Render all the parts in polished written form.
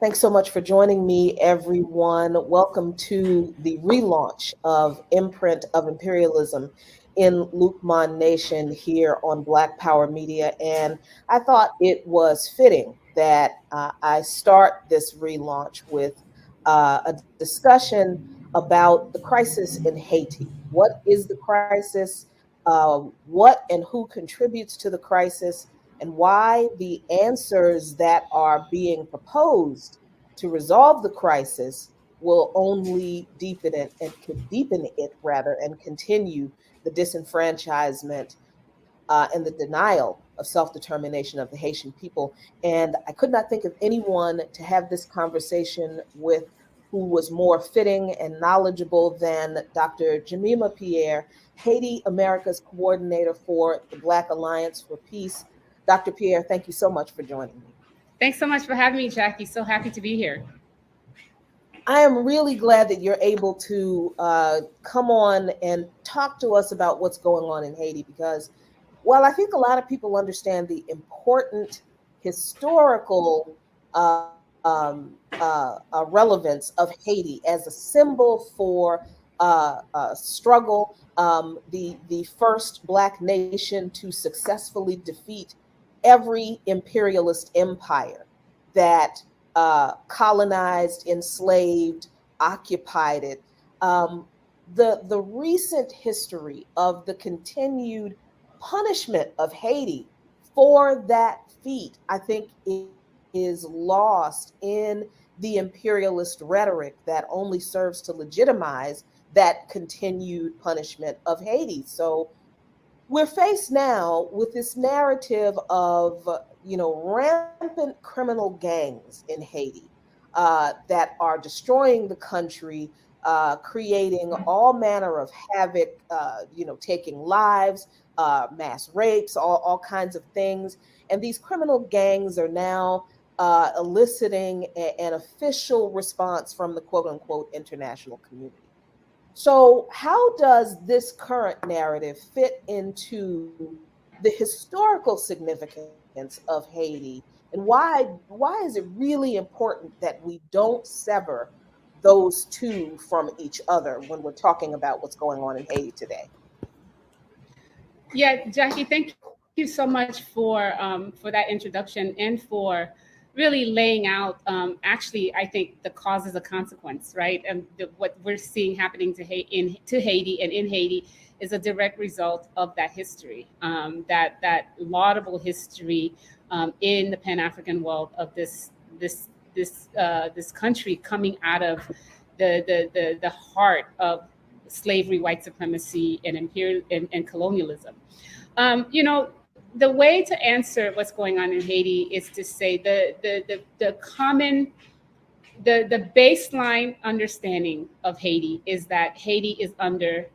Thanks so much for joining me, everyone. Welcome to the relaunch of Imprint of Imperialism in Lukman Nation here on Black Power Media. And I thought it was fitting that I start this relaunch with a discussion about the crisis in Haiti. What is the crisis? What and who contributes to the crisis? And why the answers that are being proposed to resolve the crisis will only deepen it and continue the disenfranchisement and the denial of self-determination of the Haitian people. And I could not think of anyone to have this conversation with who was more fitting and knowledgeable than Dr. Jemima Pierre, Haiti America's coordinator for the Black Alliance for Peace. Dr. Pierre, thank you so much for joining me. Thanks so much for having me, Jackie. So happy to be here. I am really glad that you're able to come on and talk to us about what's going on in Haiti, because while I think a lot of people understand the important historical relevance of Haiti as a symbol for struggle, the first Black nation to successfully defeat every imperialist empire that colonized, enslaved, occupied it. The recent history of the continued punishment of Haiti for that feat, I think, is lost in the imperialist rhetoric that only serves to legitimize that continued punishment of Haiti. So we're faced now with this narrative of, rampant criminal gangs in Haiti that are destroying the country, creating all manner of havoc, taking lives, mass rapes, all kinds of things. And these criminal gangs are now eliciting an official response from the quote unquote international community. So, how does this current narrative fit into the historical significance of Haiti, and why is it really important that we don't sever those two from each other when we're talking about what's going on in Haiti today? Yeah, Jackie, thank you so much for that introduction and for really laying out. Actually, I think the cause is a consequence, right? And what we're seeing happening to Haiti and in Haiti is a direct result of that history, that laudable history in the Pan-African world of this country coming out of the heart of slavery, white supremacy, and imperial and colonialism. The way to answer what's going on in Haiti is to say the baseline understanding of Haiti is that Haiti is under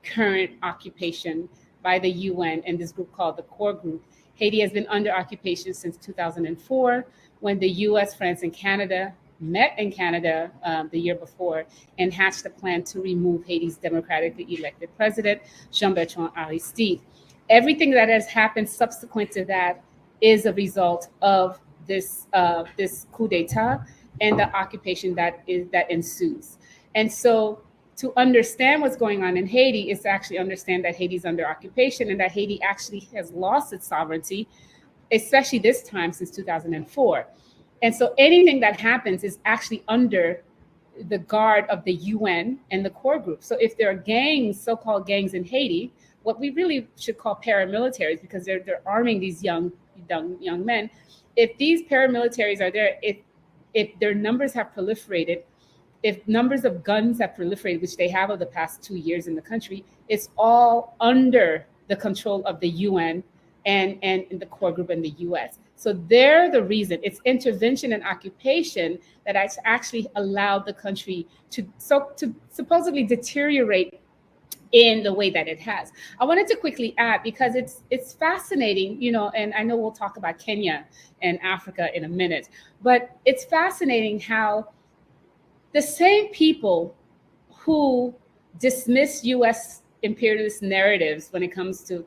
current occupation by the UN and this group called the Core Group. Haiti has been under occupation since 2004, when the US, France, and Canada met in Canada the year before and hatched a plan to remove Haiti's democratically elected president, Jean-Bertrand Aristide. Everything that has happened subsequent to that is a result of this coup d'etat and the occupation that ensues. And so to understand what's going on in Haiti is to actually understand that Haiti's under occupation and that Haiti actually has lost its sovereignty, especially this time since 2004. And so anything that happens is actually under the guard of the UN and the core group. So if there are gangs, so-called gangs in Haiti, what we really should call paramilitaries, because they're arming these young men. If these paramilitaries are there, if their numbers have proliferated, if numbers of guns have proliferated, which they have over the past 2 years in the country, it's all under the control of the UN and the core group in the US. So they're the reason. It's intervention and occupation that has actually allowed the country to supposedly deteriorate in the way that it has. I wanted to quickly add, because it's fascinating, and I know we'll talk about Kenya and Africa in a minute, but it's fascinating how the same people who dismiss US imperialist narratives when it comes to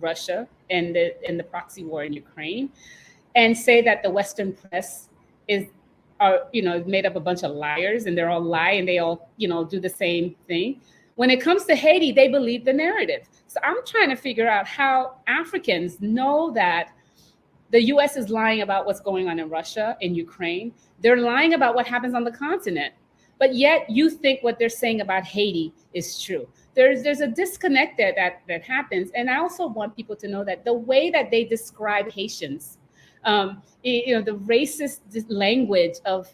Russia and the proxy war in Ukraine, and say that the Western press is made up a bunch of liars and they're all lie and they all do the same thing. When it comes to Haiti, they believe the narrative. So I'm trying to figure out how Africans know that the US is lying about what's going on in Russia, in Ukraine. They're lying about what happens on the continent, but yet you think what they're saying about Haiti is true. There's a disconnect there that happens. And I also want people to know that the way that they describe Haitians, the racist language of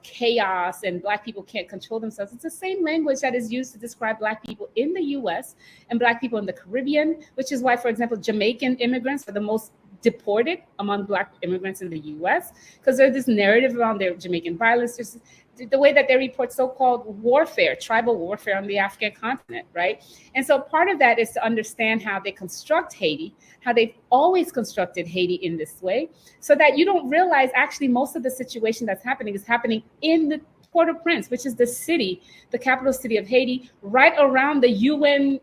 chaos and Black people can't control themselves. It's the same language that is used to describe Black people in the US and Black people in the Caribbean, which is why, for example, Jamaican immigrants are the most deported among Black immigrants in the US, because there's this narrative around their Jamaican violence. There's the way that they report so-called warfare, tribal warfare on the African continent, right? And so part of that is to understand how they construct Haiti, how they've always constructed Haiti in this way, so that you don't realize actually most of the situation that's happening is happening in the Port-au-Prince, which is the city, the capital city of Haiti, right around the UN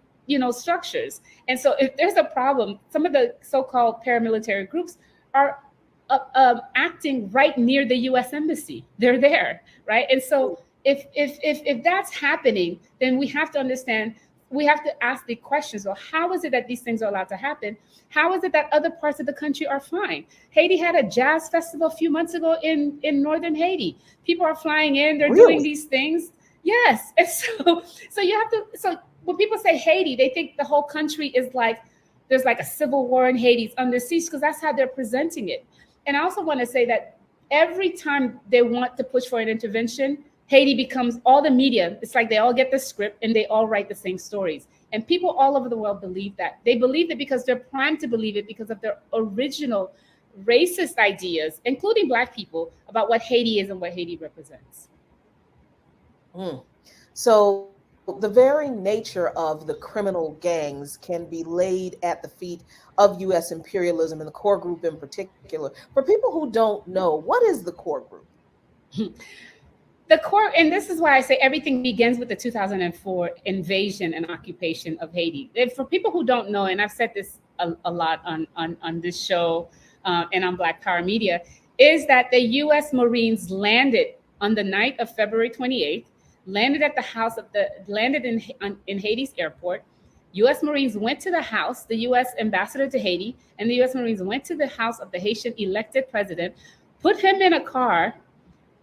structures. And so if there's a problem, some of the so-called paramilitary groups are acting right near the U.S. embassy. They're there, right? And so if that's happening, then we have to understand, we have to ask the questions. Well, how is it that these things are allowed to happen? How is it that other parts of the country are fine? Haiti had a jazz festival a few months ago in northern Haiti. People are flying in, they're doing these things. Yes. And so you have to, so when people say Haiti, they think the whole country is like, there's like a civil war in Haiti, it's under siege, because that's how they're presenting it. And I also want to say that every time they want to push for an intervention, Haiti becomes, all the media, it's like they all get the script and they all write the same stories. And people all over the world believe that. They believe it because they're primed to believe it because of their original racist ideas, including Black people, about what Haiti is and what Haiti represents. So the very nature of the criminal gangs can be laid at the feet of U.S. imperialism and the core group in particular. For people who don't know, what is the core group? The core, and this is why I say everything begins with the 2004 invasion and occupation of Haiti. And for people who don't know, and I've said this a lot on this show and on Black Power Media, is that the U.S. Marines landed on the night of February 28th, landed in Haiti's airport. U.S. Marines went to the house, the U.S. ambassador to Haiti, and the U.S. Marines went to the house of the Haitian elected president, put him in a car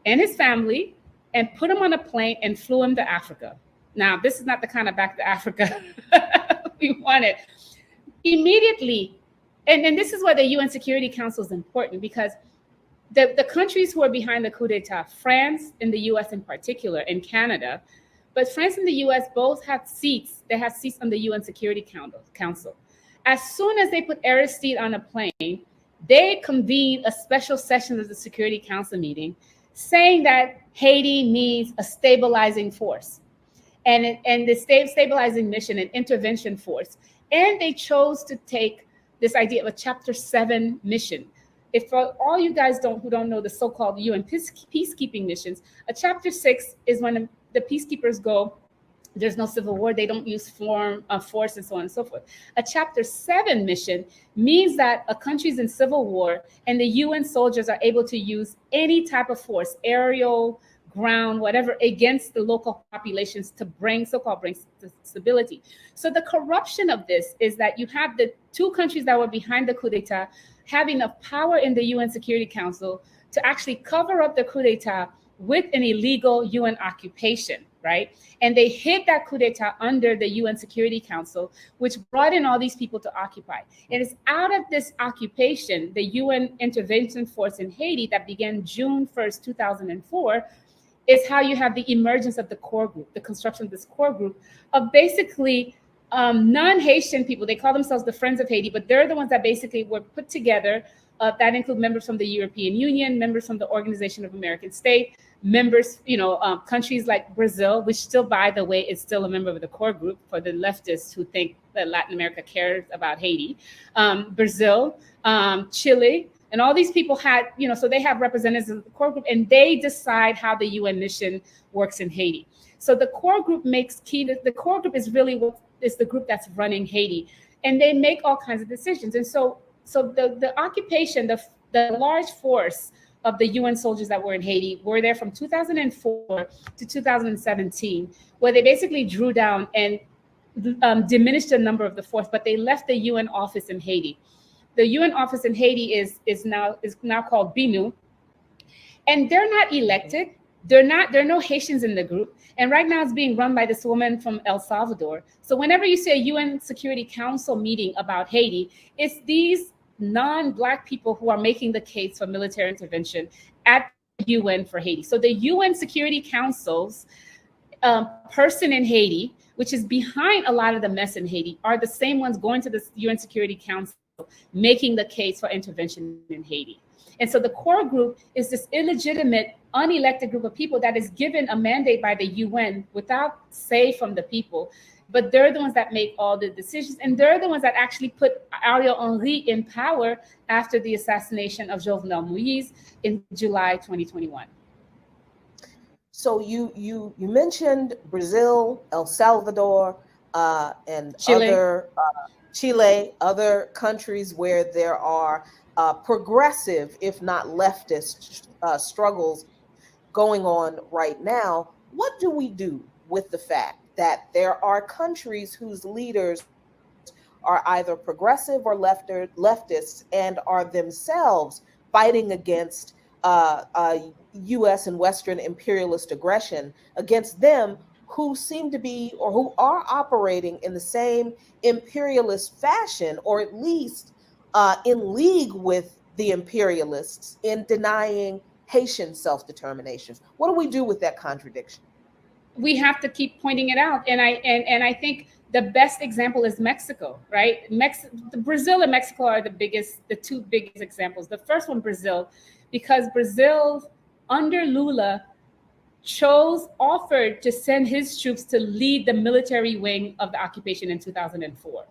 and his family, and put him on a plane and flew him to Africa. Now, this is not the kind of back to Africa we wanted. Immediately, and this is why the UN Security Council is important, because the countries who are behind the coup d'etat, France and the US in particular, and Canada, but France and the US both have seats. They have seats on the UN Security Council. As soon as they put Aristide on a plane, they convened a special session of the Security Council meeting saying that Haiti needs a stabilizing force and the stabilizing mission and intervention force. And they chose to take this idea of a Chapter 7 mission. If for all you guys who don't know the so-called UN peacekeeping missions, a Chapter 6 is when the peacekeepers go, there's no civil war, they don't use force and so on and so forth. A Chapter 7 mission means that a country's in civil war and the UN soldiers are able to use any type of force, aerial, ground, whatever, against the local populations to bring stability. So the corruption of this is that you have the two countries that were behind the coup d'etat having enough power in the UN Security Council to actually cover up the coup d'etat with an illegal UN occupation, right? And they hid that coup d'etat under the UN Security Council, which brought in all these people to occupy. It is out of this occupation, the UN intervention force in Haiti that began June 1st, 2004, is how you have the emergence of the core group, the construction of this core group of basically non-Haitian people. They call themselves the Friends of Haiti, but they're the ones that basically were put together. That include members from the European Union, members from the Organization of American States, members, countries like Brazil, which still, by the way, is still a member of the core group for the leftists who think that Latin America cares about Haiti. Brazil, Chile, and all these people had, so they have representatives of the core group, and they decide how the UN mission works in Haiti. So the core group the core group is really what is the group that's running Haiti, and they make all kinds of decisions. And so the occupation, the large force of the UN soldiers that were in Haiti were there from 2004 to 2017, where they basically drew down and diminished the number of the force, but they left the UN office in Haiti. The UN office in Haiti is now called BINU, and they're not elected. There are no Haitians in the group. And right now it's being run by this woman from El Salvador. So whenever you see a UN Security Council meeting about Haiti, it's these non-Black people who are making the case for military intervention at the UN for Haiti. So the UN Security Council's person in Haiti, which is behind a lot of the mess in Haiti, are the same ones going to the UN Security Council making the case for intervention in Haiti. And so the core group is this illegitimate, unelected group of people that is given a mandate by the UN without say from the people. But they're the ones that make all the decisions. And they're the ones that actually put Ariel Henry in power after the assassination of Jovenel Moïse in July 2021. So you mentioned Brazil, El Salvador, and Chile. Chile, other countries where there are progressive, if not leftist, struggles going on right now. What do we do with the fact that there are countries whose leaders are either progressive or leftists and are themselves fighting against U.S. and Western imperialist aggression against them, who seem to be or who are operating in the same imperialist fashion, or at least in league with the imperialists in denying Haitian self-determination? What do we do with that contradiction? We have to keep pointing it out. And I think the best example is Mexico, right? Brazil and Mexico are the two biggest examples. The first one, Brazil, because Brazil under Lula offered to send his troops to lead the military wing of the occupation in 2004.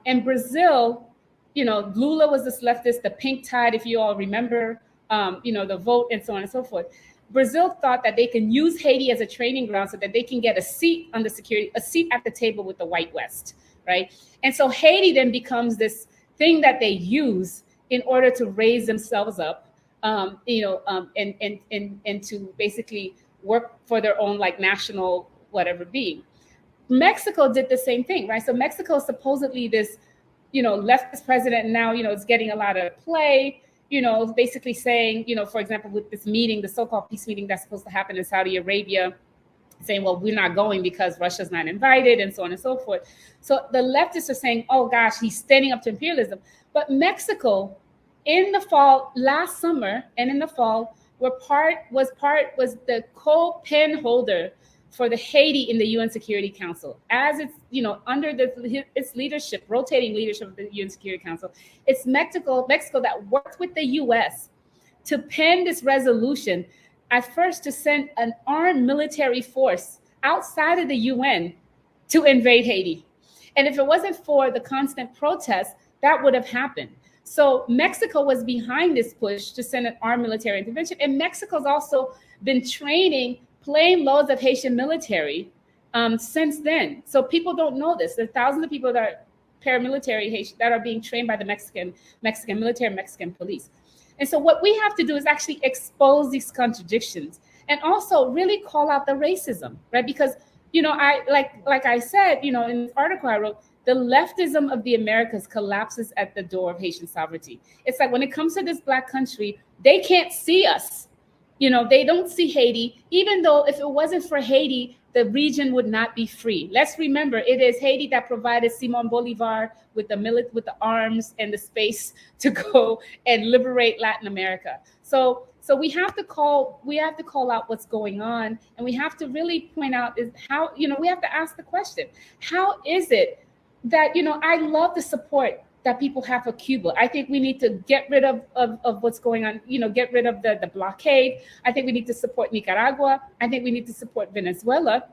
And Brazil, Lula was this leftist, the pink tide, if you all remember, the vote and so on and so forth. Brazil thought that they can use Haiti as a training ground so that they can get a seat at the table with the White West, right? And so Haiti then becomes this thing that they use in order to raise themselves up, and to basically work for their own national whatever being. Mexico did the same thing, right? So Mexico is supposedly this, leftist president now, is getting a lot of play. Basically saying, for example, with this meeting, the so-called peace meeting that's supposed to happen in Saudi Arabia, saying, well, we're not going because Russia's not invited and so on and so forth. So the leftists are saying, oh gosh, he's standing up to imperialism. But Mexico in the fall, last summer and in the fall, was the co-pen holder for the Haiti in the UN Security Council. As it's, under its leadership, rotating leadership of the UN Security Council, it's Mexico that worked with the US to pen this resolution, at first to send an armed military force outside of the UN to invade Haiti. And if it wasn't for the constant protests, that would have happened. So Mexico was behind this push to send an armed military intervention. And Mexico's also been training plain loads of Haitian military since then. So people don't know this. There are thousands of people that are paramilitary Haitian that are being trained by the Mexican military, Mexican police. And so what we have to do is actually expose these contradictions and also really call out the racism, right? Because I like I said, in this article I wrote, the leftism of the Americas collapses at the door of Haitian sovereignty. It's like when it comes to this Black country, they can't see us. They don't see Haiti, even though if it wasn't for Haiti, the region would not be free. Let's remember, it is Haiti that provided Simon Bolivar with with the arms and the space to go and liberate Latin America. So we have to call out what's going on, and we have to really point out is how, we have to ask the question, how is it that, I love the support that people have for Cuba. I think we need to get rid of what's going on, get rid of the blockade. I think we need to support Nicaragua. I think we need to support Venezuela.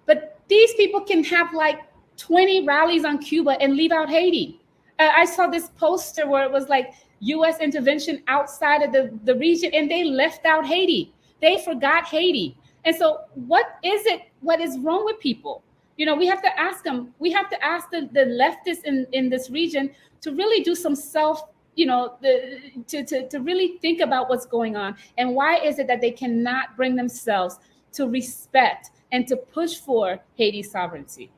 But these people can have like 20 rallies on Cuba and leave out Haiti. I saw this poster where it was like U.S. intervention outside of the region, and they left out Haiti. They forgot Haiti. And so what is wrong with people? We have to ask them. We have to ask the leftists in this region to really do some self, to really think about what's going on, and why is it that they cannot bring themselves to respect and to push for Haiti's sovereignty.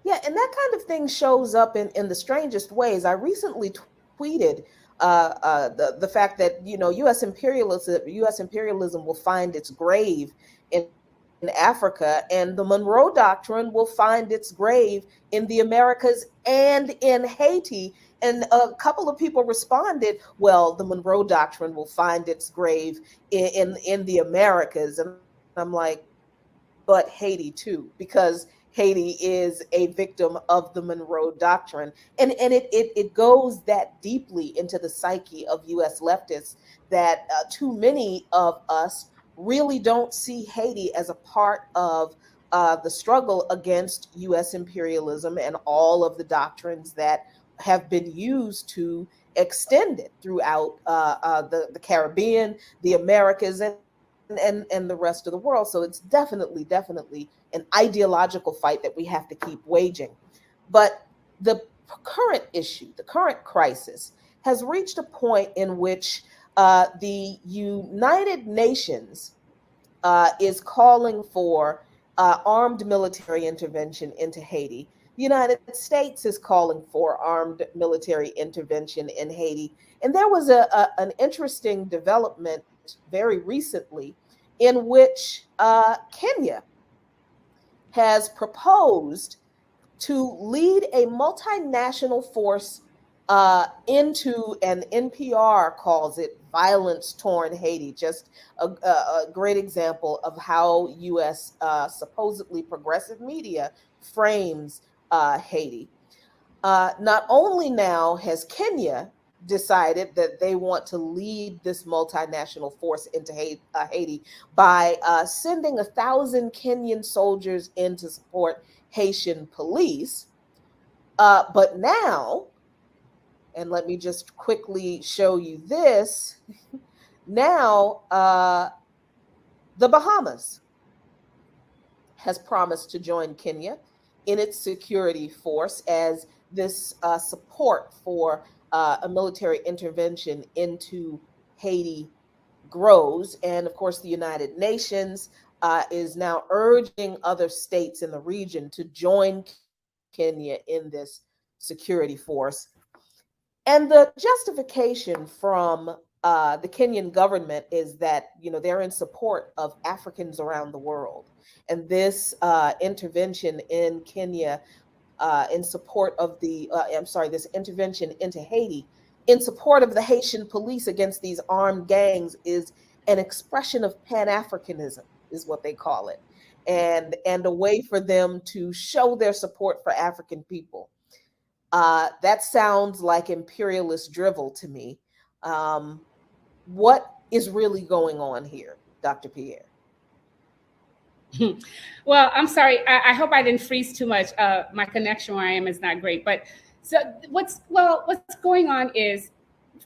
Yeah, and that kind of thing shows up in the strangest ways. I recently tweeted the fact that U.S. imperialism will find its grave in Africa, and the Monroe Doctrine will find its grave in the Americas and in Haiti. And a couple of people responded, well, the Monroe Doctrine will find its grave in the Americas. And I'm like, but Haiti too, because Haiti is a victim of the Monroe Doctrine. And it goes that deeply into the psyche of US leftists that too many of us really don't see Haiti as a part of the struggle against US imperialism and all of the doctrines that have been used to extend it throughout the Caribbean, the Americas, and the rest of the world. So it's definitely an ideological fight that we have to keep waging. But the current issue, the current crisis, has reached a point in which the United Nations is calling for armed military intervention into Haiti. The United States is calling for armed military intervention in Haiti. And there was an interesting development very recently in which Kenya has proposed to lead a multinational force into, and NPR calls it, violence torn Haiti. Just a great example of how US supposedly progressive media frames Haiti. Not only now has Kenya decided that they want to lead this multinational force into Haiti by sending 1,000 Kenyan soldiers in to support Haitian police, but now, and let me just quickly show you this, now the Bahamas has promised to join Kenya in its security force as this support for a military intervention into Haiti grows. And of course, the United Nations is now urging other states in the region to join Kenya in this security force. And the justification from the Kenyan government is that they're in support of Africans around the world, and this intervention in Kenya, in support of this intervention into Haiti, in support of the Haitian police against these armed gangs, is an expression of Pan-Africanism, is what they call it, and a way for them to show their support for African people. That sounds like imperialist drivel to me. What is really going on here, Dr. Pierre? Well, I'm sorry. I hope I didn't freeze too much. My connection where I am is not great. But so what's going on is,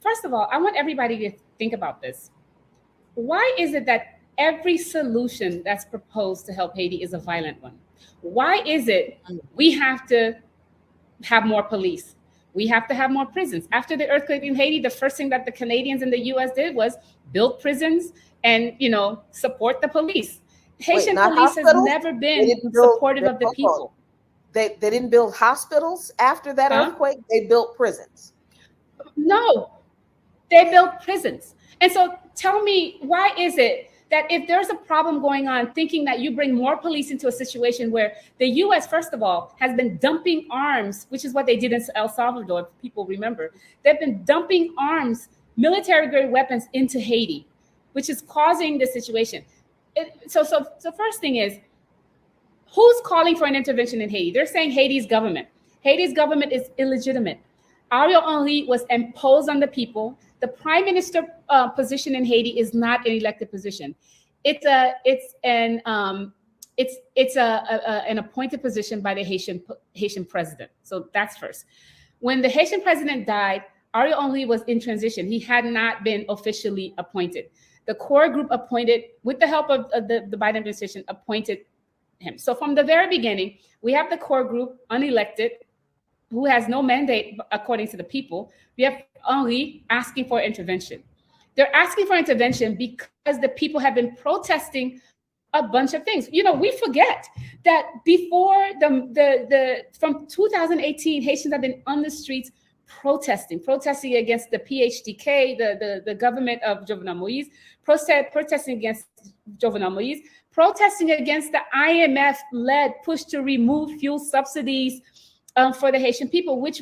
first of all, I want everybody to think about this. Why is it that every solution that's proposed to help Haiti is a violent one? Why is it we have to have more police? We have to have more prisons. After the earthquake in Haiti, the first thing that the Canadians and the US did was build prisons and, support the police. Wait, Haitian not police has hospitals? never They been didn't build, supportive of the hold on. people. They didn't build hospitals after that Huh? earthquake. They built prisons. No, they built prisons. And so tell me, why is it that if there's a problem going on, thinking that you bring more police into a situation where the US, first of all, has been dumping arms, which is what they did in El Salvador, if people remember. They've been dumping arms, military-grade weapons into Haiti, which is causing the situation. So first thing is, who's calling for an intervention in Haiti? They're saying Haiti's government. Haiti's government is illegitimate. Ariel Henry was imposed on the people. The prime minister position in Haiti is not an elected position. It's an appointed position by the Haitian president. So that's first. When the Haitian president died, Ariel Henry was in transition. He had not been officially appointed. The core group appointed, with the help of the Biden administration, appointed him. So from the very beginning, we have the core group, unelected, who has no mandate according to the people. We have Henry asking for intervention. They're asking for intervention because the people have been protesting a bunch of things. We forget that before from 2018, Haitians have been on the streets protesting against the PHDK, the government of Jovenel Moïse, protesting against Jovenel Moïse, protesting against the IMF-led push to remove fuel subsidies for the Haitian people, which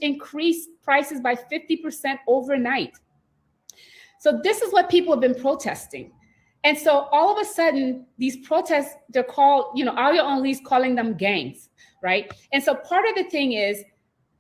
increased prices by 50% overnight. So this is what people have been protesting. And so all of a sudden, these protests, they're called, Ariel Henry's calling them gangs, right? And so part of the thing is,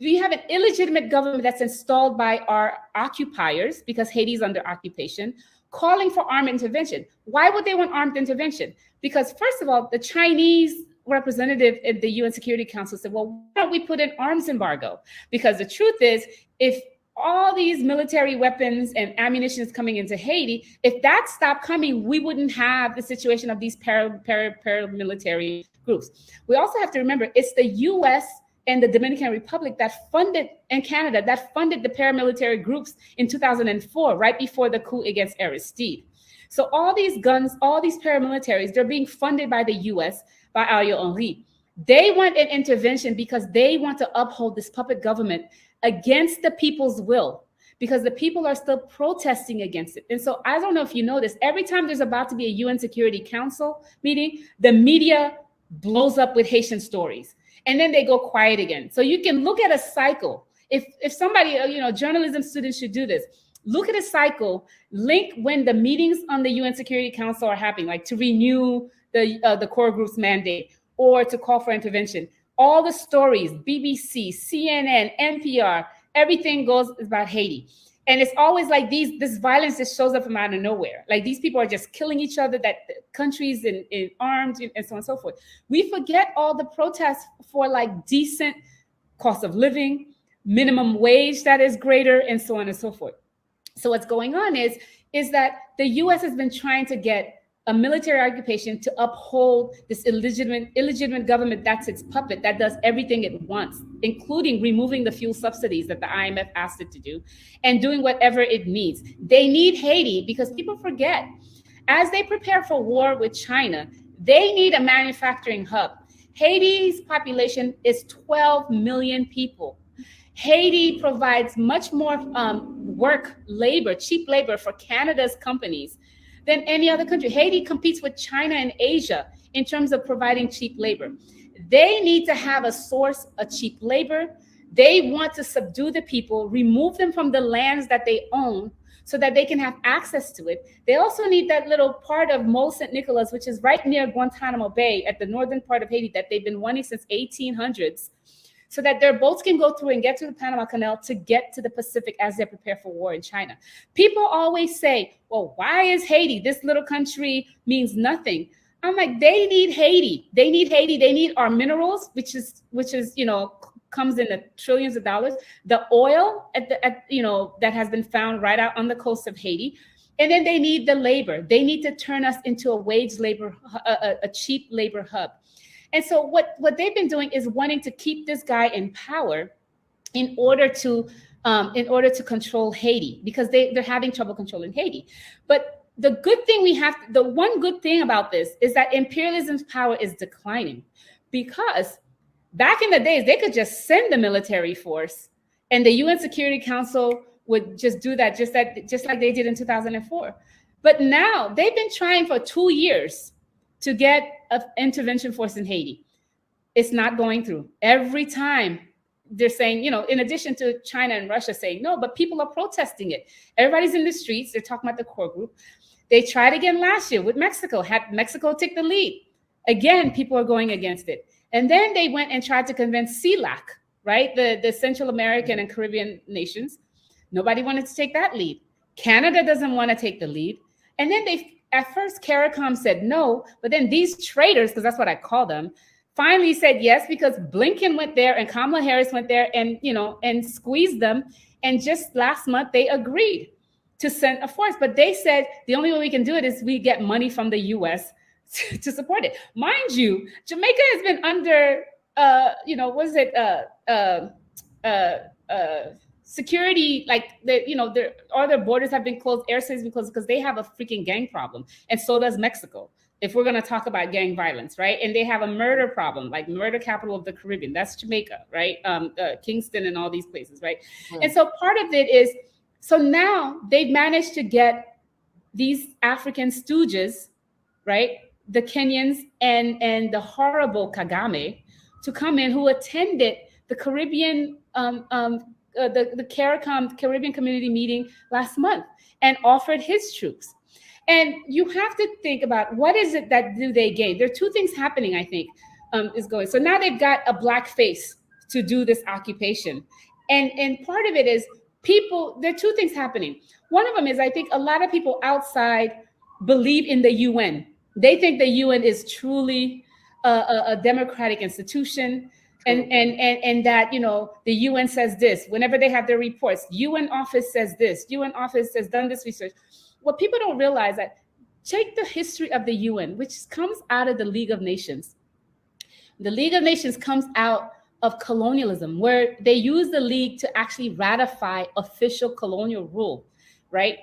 we have an illegitimate government that's installed by our occupiers, because Haiti's under occupation, calling for armed intervention. Why would they want armed intervention? Because first of all, the Chinese representative at the UN Security Council said, well, why don't we put an arms embargo? Because the truth is, if all these military weapons and ammunition is coming into Haiti, if that stopped coming, we wouldn't have the situation of these paramilitary groups. We also have to remember, it's the US and the Dominican Republic and Canada that funded the paramilitary groups in 2004, right before the coup against Aristide. So all these guns, all these paramilitaries, they're being funded by the US, by Ariel Henry. They want an intervention because they want to uphold this puppet government against the people's will, because the people are still protesting against it. And so I don't know if you know this, every time there's about to be a UN Security Council meeting, the media blows up with Haitian stories. And then they go quiet again. So you can look at a cycle. If somebody, journalism students should do this. Look at a cycle, link when the meetings on the UN Security Council are happening, like to renew the core group's mandate or to call for intervention. All the stories, BBC, CNN, NPR, everything goes about Haiti. And it's always like this violence just shows up from out of nowhere. Like these people are just killing each other, that countries in arms and so on and so forth. We forget all the protests for like decent cost of living, minimum wage that is greater, and so on and so forth. So what's going on is that the US has been trying to get a military occupation to uphold this illegitimate government that's its puppet, that does everything it wants, including removing the fuel subsidies that the IMF asked it to do and doing whatever it needs. They need Haiti because people forget, as they prepare for war with China, they need a manufacturing hub. Haiti's population is 12 million people. Haiti provides much more cheap labor for Canada's companies than any other country. Haiti competes with China and Asia in terms of providing cheap labor. They need to have a source of cheap labor. They want to subdue the people, remove them from the lands that they own so that they can have access to it. They also need that little part of Mole St. Nicholas, which is right near Guantanamo Bay at the northern part of Haiti that they've been wanting since 1800s, so that their boats can go through and get to the Panama Canal to get to the Pacific as they prepare for war in China. People always say, well, why is Haiti? This little country means nothing. I'm like, they need Haiti. They need Haiti. They need our minerals, which is comes in the trillions of dollars. The oil that has been found right out on the coast of Haiti. And then they need the labor. They need to turn us into a wage labor, a cheap labor hub. And so what they've been doing is wanting to keep this guy in power in order to control Haiti, because they're having trouble controlling Haiti. But the good thing the one good thing about this is that imperialism's power is declining, because back in the days they could just send the military force and the UN Security Council would just do that, just like they did in 2004. But now they've been trying for 2 years to get an intervention force in Haiti. It's not going through. Every time they're saying, in addition to China and Russia saying no, but people are protesting it. Everybody's in the streets. They're talking about the core group. They tried again last year with Mexico, had Mexico take the lead. Again, people are going against it. And then they went and tried to convince CELAC, right? The Central American and Caribbean nations. Nobody wanted to take that lead. Canada doesn't want to take the lead. And then at first CARICOM said no, but then these traitors, because that's what I call them, finally said yes, because Blinken went there and Kamala Harris went there and squeezed them. And just last month they agreed to send a force. But they said the only way we can do it is we get money from the US to support it. Mind you, Jamaica has been under, security, like all their borders have been closed, airspace has been closed because they have a freaking gang problem, and so does Mexico. If we're going to talk about gang violence, right? And they have a murder problem, like murder capital of the Caribbean. That's Jamaica, right? Kingston and all these places, right? Mm. And so part of it is, so now they've managed to get these African stooges, right? The Kenyans and the horrible Kagame to come in, who attended the Caribbean, the CARICOM Caribbean Community meeting last month and offered his troops. And you have to think about, what is it that do they gain? There are two things happening, I think, is going. So now they've got a black face to do this occupation. And part of it is there are two things happening. One of them is, I think a lot of people outside believe in the UN. They think the UN is truly a democratic institution. And that, the UN says this, whenever they have their reports, UN office says this, UN office has done this research. What people don't realize that, take the history of the UN, which comes out of the League of Nations. The League of Nations comes out of colonialism, where they use the League to actually ratify official colonial rule, right?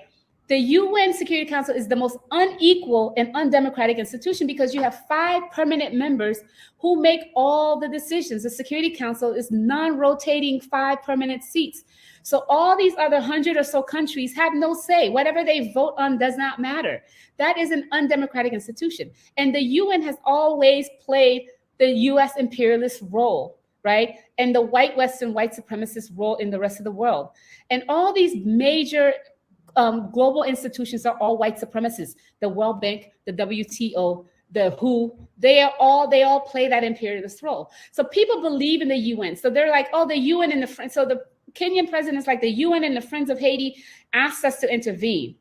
The UN Security Council is the most unequal and undemocratic institution because you have 5 permanent members who make all the decisions. The Security Council is non-rotating 5 permanent seats. So all these other 100 or so countries have no say. Whatever they vote on does not matter. That is an undemocratic institution. And the UN has always played the US imperialist role, right? And the Western white supremacist role in the rest of the world. And all these major global institutions are all white supremacists. The World Bank, the WTO, the WHO, they all play that imperialist role. So people believe in the UN. So they're like, oh, the UN and so the Kenyan president is like, the UN and the Friends of Haiti asked us to intervene.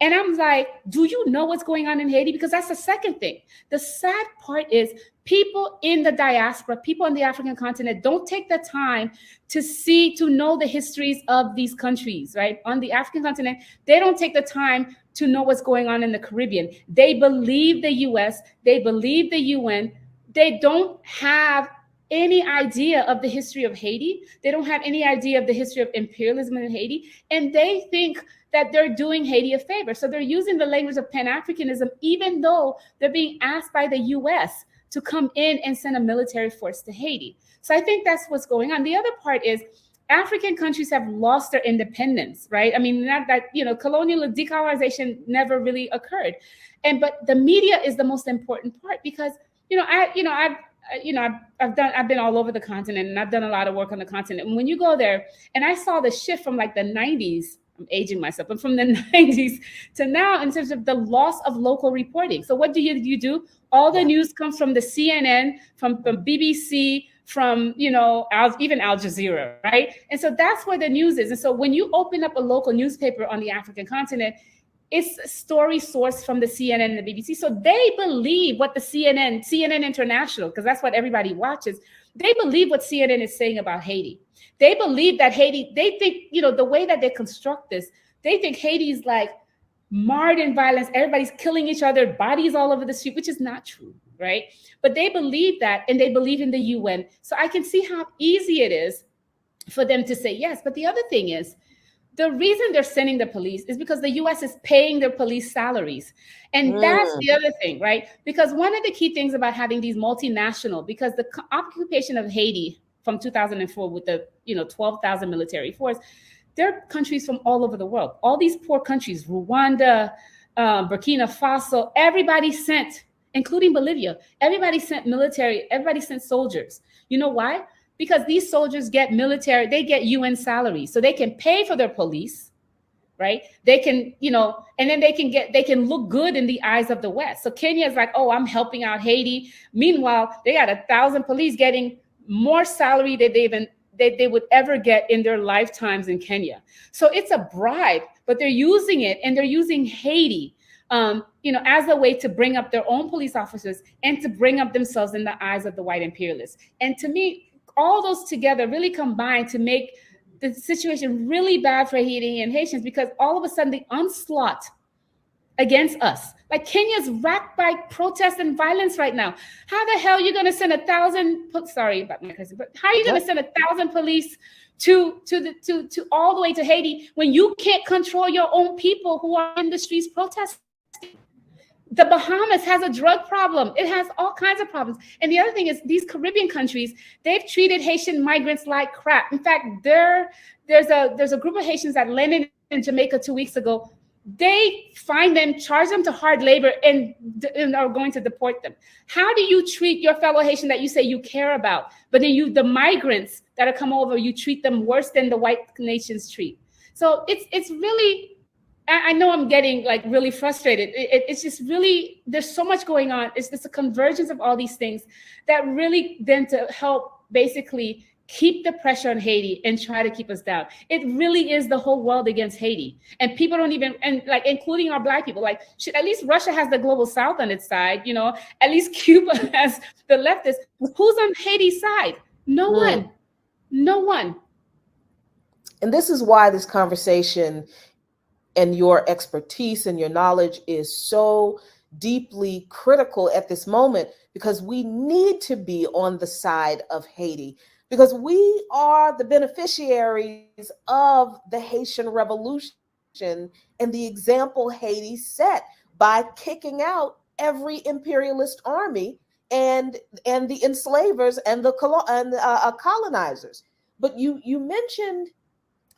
And I'm like, do you know what's going on in Haiti? Because that's the second thing. The sad part is people in the diaspora, people on the African continent don't take the time to know the histories of these countries, right? On the African continent, they don't take the time to know what's going on in the Caribbean. They believe the US, they believe the UN. They don't have any idea of the history of Haiti. They don't have any idea of the history of imperialism in Haiti. And they think that they're doing Haiti a favor. So they're using the language of Pan-Africanism, even though they're being asked by the US to come in and send a military force to Haiti. So I think that's what's going on. The other part is African countries have lost their independence, right? I mean, not that, colonial decolonization never really occurred. But the media is the most important part because, I've been all over the continent and I've done a lot of work on the continent. And when you go there, and I saw the shift from like the 90s, I'm aging myself, but from the 90s to now in terms of the loss of local reporting. So what do you do? All the news comes from the CNN, from BBC, from, even Al Jazeera, right? And so that's where the news is. And so when you open up a local newspaper on the African continent, it's a story sourced from the CNN and the BBC. So they believe what the CNN International, because that's what everybody watches, they believe what CNN is saying about Haiti. They believe that Haiti, they think, the way that they construct this, they think Haiti is like marred in violence. Everybody's killing each other, bodies all over the street, which is not true, right? But they believe that, and they believe in the UN. So I can see how easy it is for them to say yes. But the other thing is, the reason they're sending the police is because the US is paying their police salaries. And that's the other thing, right? Because one of the key things about having these multinational, because the occupation of Haiti from 2004 with the 12,000 military force, there are countries from all over the world. All these poor countries, Rwanda, Burkina Faso, everybody sent, including Bolivia, everybody sent military, everybody sent soldiers. You know why? Because these soldiers get military, they get UN salaries, so they can pay for their police, right? They can, and then they can look good in the eyes of the West. So Kenya is like, oh, I'm helping out Haiti. Meanwhile, they got 1,000 police getting more salary than they would ever get in their lifetimes in Kenya. So it's a bribe, but they're using it, and they're using Haiti, as a way to bring up their own police officers and to bring up themselves in the eyes of the white imperialists. And to me, all those together really combine to make the situation really bad for Haiti and Haitians, because all of a sudden the onslaught against us, like Kenya's racked by protests and violence right now. How the hell are you going to send 1,000? Sorry about my cousin, but how are you going to send 1,000 police to all the way to Haiti when you can't control your own people who are in the streets protesting? The Bahamas has a drug problem. It has all kinds of problems. And the other thing is, these Caribbean countries, they've treated Haitian migrants like crap. In fact, there's a group of Haitians that landed in Jamaica 2 weeks ago. They find them, charge them to hard labor, and are going to deport them. How do you treat your fellow Haitian that you say you care about, but then the migrants that are come over, you treat them worse than the white nations treat? So it's really, I know I'm getting like really frustrated. It's just really, there's so much going on. It's just a convergence of all these things that really then to help basically keep the pressure on Haiti and try to keep us down. It really is the whole world against Haiti. And people don't even, and like, including our Black people, like, shit, at least Russia has the global South on its side, at least Cuba has the leftists. Who's on Haiti's side? No one. No one. And this is why this conversation and your expertise and your knowledge is so deeply critical at this moment, because we need to be on the side of Haiti, because we are the beneficiaries of the Haitian Revolution and the example Haiti set by kicking out every imperialist army and the enslavers and the colonizers. But you mentioned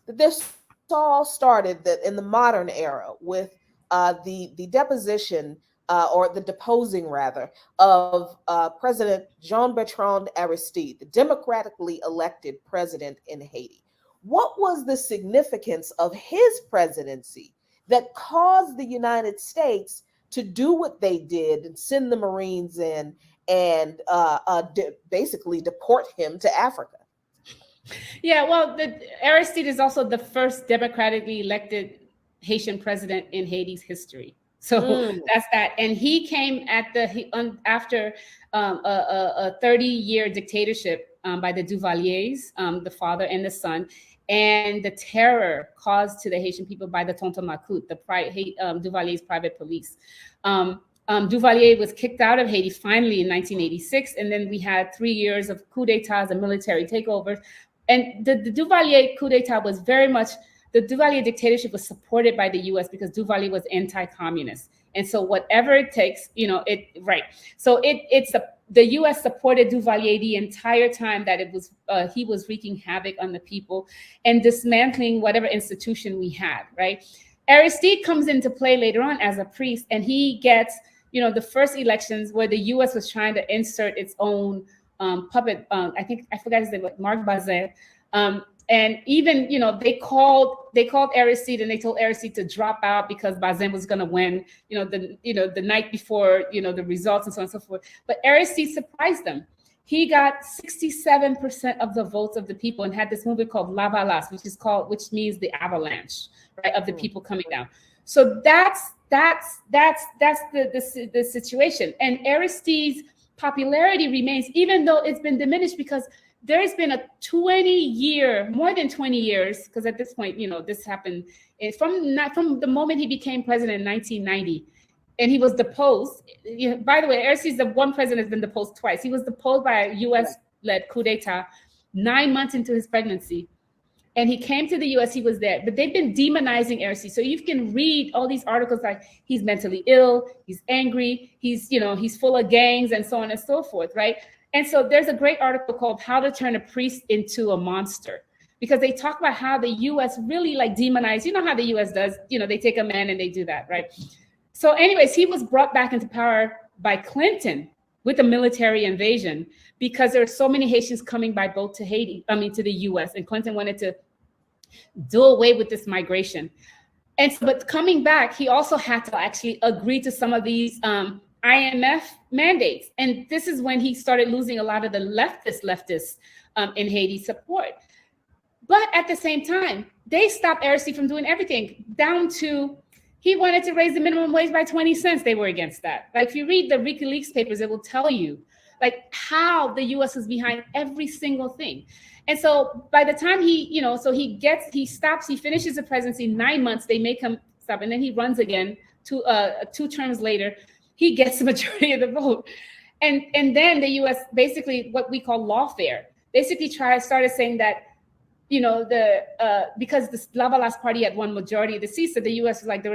that this all started in the modern era with the deposition or the deposing rather of President Jean-Bertrand Aristide, the democratically elected president in Haiti. What was the significance of his presidency that caused the United States to do what they did and send the Marines in and basically deport him to Africa? Yeah, well, Aristide is also the first democratically elected Haitian president in Haiti's history. So that's that. And he came after a 30-year dictatorship by the Duvaliers, the father and the son, and the terror caused to the Haitian people by the Tonton Macoute, the Duvaliers' private police. Duvalier was kicked out of Haiti finally in 1986, and then we had 3 years of coups d'etats and military takeovers. And the Duvalier coup d'etat was very much, the Duvalier dictatorship was supported by the US because Duvalier was anti-communist. And so whatever it takes, So the US supported Duvalier the entire time that he was wreaking havoc on the people and dismantling whatever institution we had, right? Aristide comes into play later on as a priest, and he gets, the first elections where the US was trying to insert its own puppet, I forgot his name, like Marc Bazin. And even, they called Aristide, and they told Aristide to drop out because Bazin was going to win, the night before, the results and so on and so forth. But Aristide surprised them. He got 67% of the votes of the people and had this movement called Lavalas, which means the avalanche, right, of the people coming down. So that's the situation. And Aristide's popularity remains, even though it's been diminished, because there's been a more than 20 years, because at this point, this happened from the moment he became president in 1990, and he was deposed. By the way, Aristide's the one president that's been deposed twice. He was deposed by a US-led coup d'etat 9 months into his presidency. and he came to the US, he was there. But they've been demonizing Aristide. So you can read all these articles like he's mentally ill, he's angry, he's full of gangs and so on and so forth, right? And so there's a great article called How to Turn a Priest into a Monster, because they talk about how the US really like demonized, you know how the US does, they take a man and they do that, right? So anyways, he was brought back into power by Clinton with a military invasion, because there are so many Haitians coming by boat to to the US, and Clinton wanted to do away with this migration. And so, but coming back, he also had to actually agree to some of these IMF mandates. And this is when he started losing a lot of the leftists in Haiti support. But at the same time, they stopped Aristide from doing everything, down to he wanted to raise the minimum wage by 20 cents. They were against that. Like if you read the WikiLeaks papers, it will tell you like how the US is behind every single thing. And so by the time he finishes the presidency 9 months, they make him stop, and then he runs again 2 terms later, he gets the majority of the vote. And then the US basically, what we call lawfare, basically started saying that, because the Lavalas party had won majority of the seats, so the U.S. was like,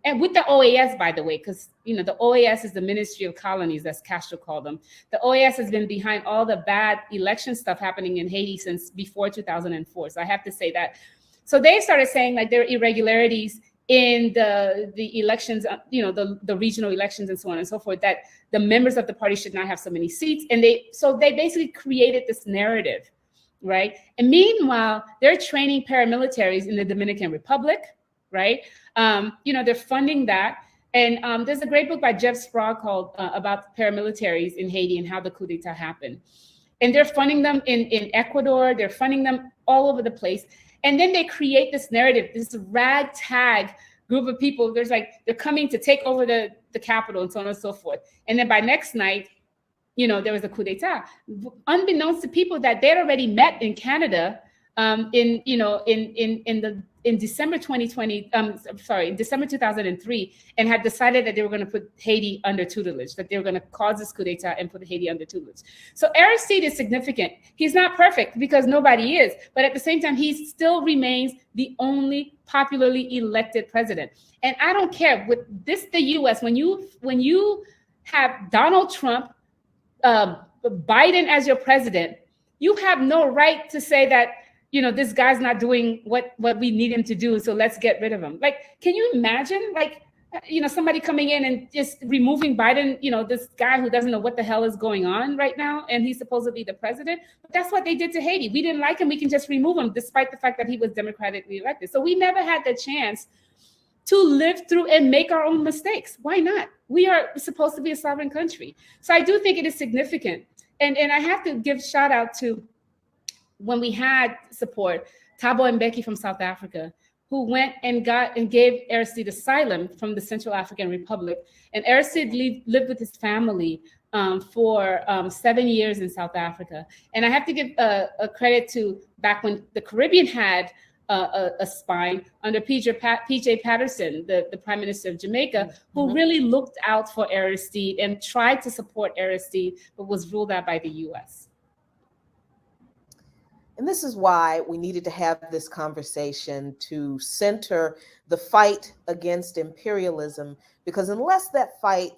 and with the OAS, by the way, because, the OAS is the Ministry of Colonies, as Castro called them. The OAS has been behind all the bad election stuff happening in Haiti since before 2004. So I have to say that. So they started saying like there are irregularities in the elections, the regional elections and so on and so forth, that the members of the party should not have so many seats. And they basically created this narrative. Right. And meanwhile, they're training paramilitaries in the Dominican Republic. Right. They're funding that. And there's a great book by Jeff Sprague called about paramilitaries in Haiti and how the coup d'etat happened. And they're funding them in Ecuador. They're funding them all over the place. And then they create this narrative, this ragtag group of people. They're coming to take over the capital and so on and so forth. And then by next night, there was a coup d'etat, unbeknownst to people that they'd already met in Canada in December 2020, December 2003, and had decided that they were going to put Haiti under tutelage, that they were going to cause this coup d'etat and put Haiti under tutelage. So Aristide is significant. He's not perfect, because nobody is, but at the same time, he still remains the only popularly elected president. And I don't care with this, the US, when you have Donald Trump, Biden as your president, you have no right to say that, this guy's not doing what we need him to do, so let's get rid of him. Like, can you imagine, somebody coming in and just removing Biden, this guy who doesn't know what the hell is going on right now, and he's supposedly the president? But that's what they did to Haiti. We didn't like him, we can just remove him, despite the fact that he was democratically elected. So we never had the chance to live through and make our own mistakes. Why not? We are supposed to be a sovereign country. So I do think it is significant. And I have to give shout out to, when we had support, Thabo Mbeki from South Africa, who went and gave Aristide asylum from the Central African Republic. And Aristide lived with his family for 7 years in South Africa. And I have to give a credit to back when the Caribbean had a spine under PJ Patterson, the Prime Minister of Jamaica, who really looked out for Aristide and tried to support Aristide, but was ruled out by the US. And this is why we needed to have this conversation to center the fight against imperialism, because unless that fight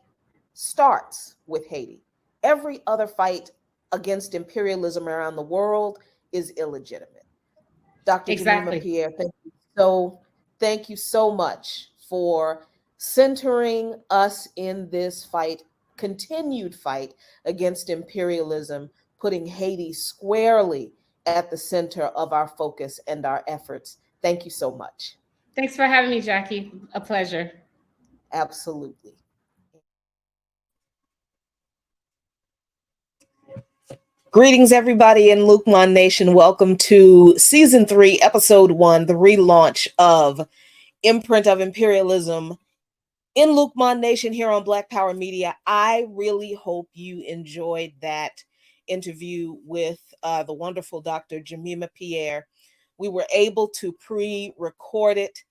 starts with Haiti, every other fight against imperialism around the world is illegitimate. Dr. Exactly. Jemima Pierre, thank you so much for centering us in this fight, continued fight against imperialism, putting Haiti squarely at the center of our focus and our efforts. Thank you so much. Thanks for having me, Jackie. A pleasure. Absolutely. Greetings, everybody in Lukman Nation. Welcome to Season 3, Episode 1, the relaunch of Imprint of Imperialism in Lukman Nation here on Black Power Media. I really hope you enjoyed that interview with the wonderful Dr. Jemima Pierre. We were able to pre-record it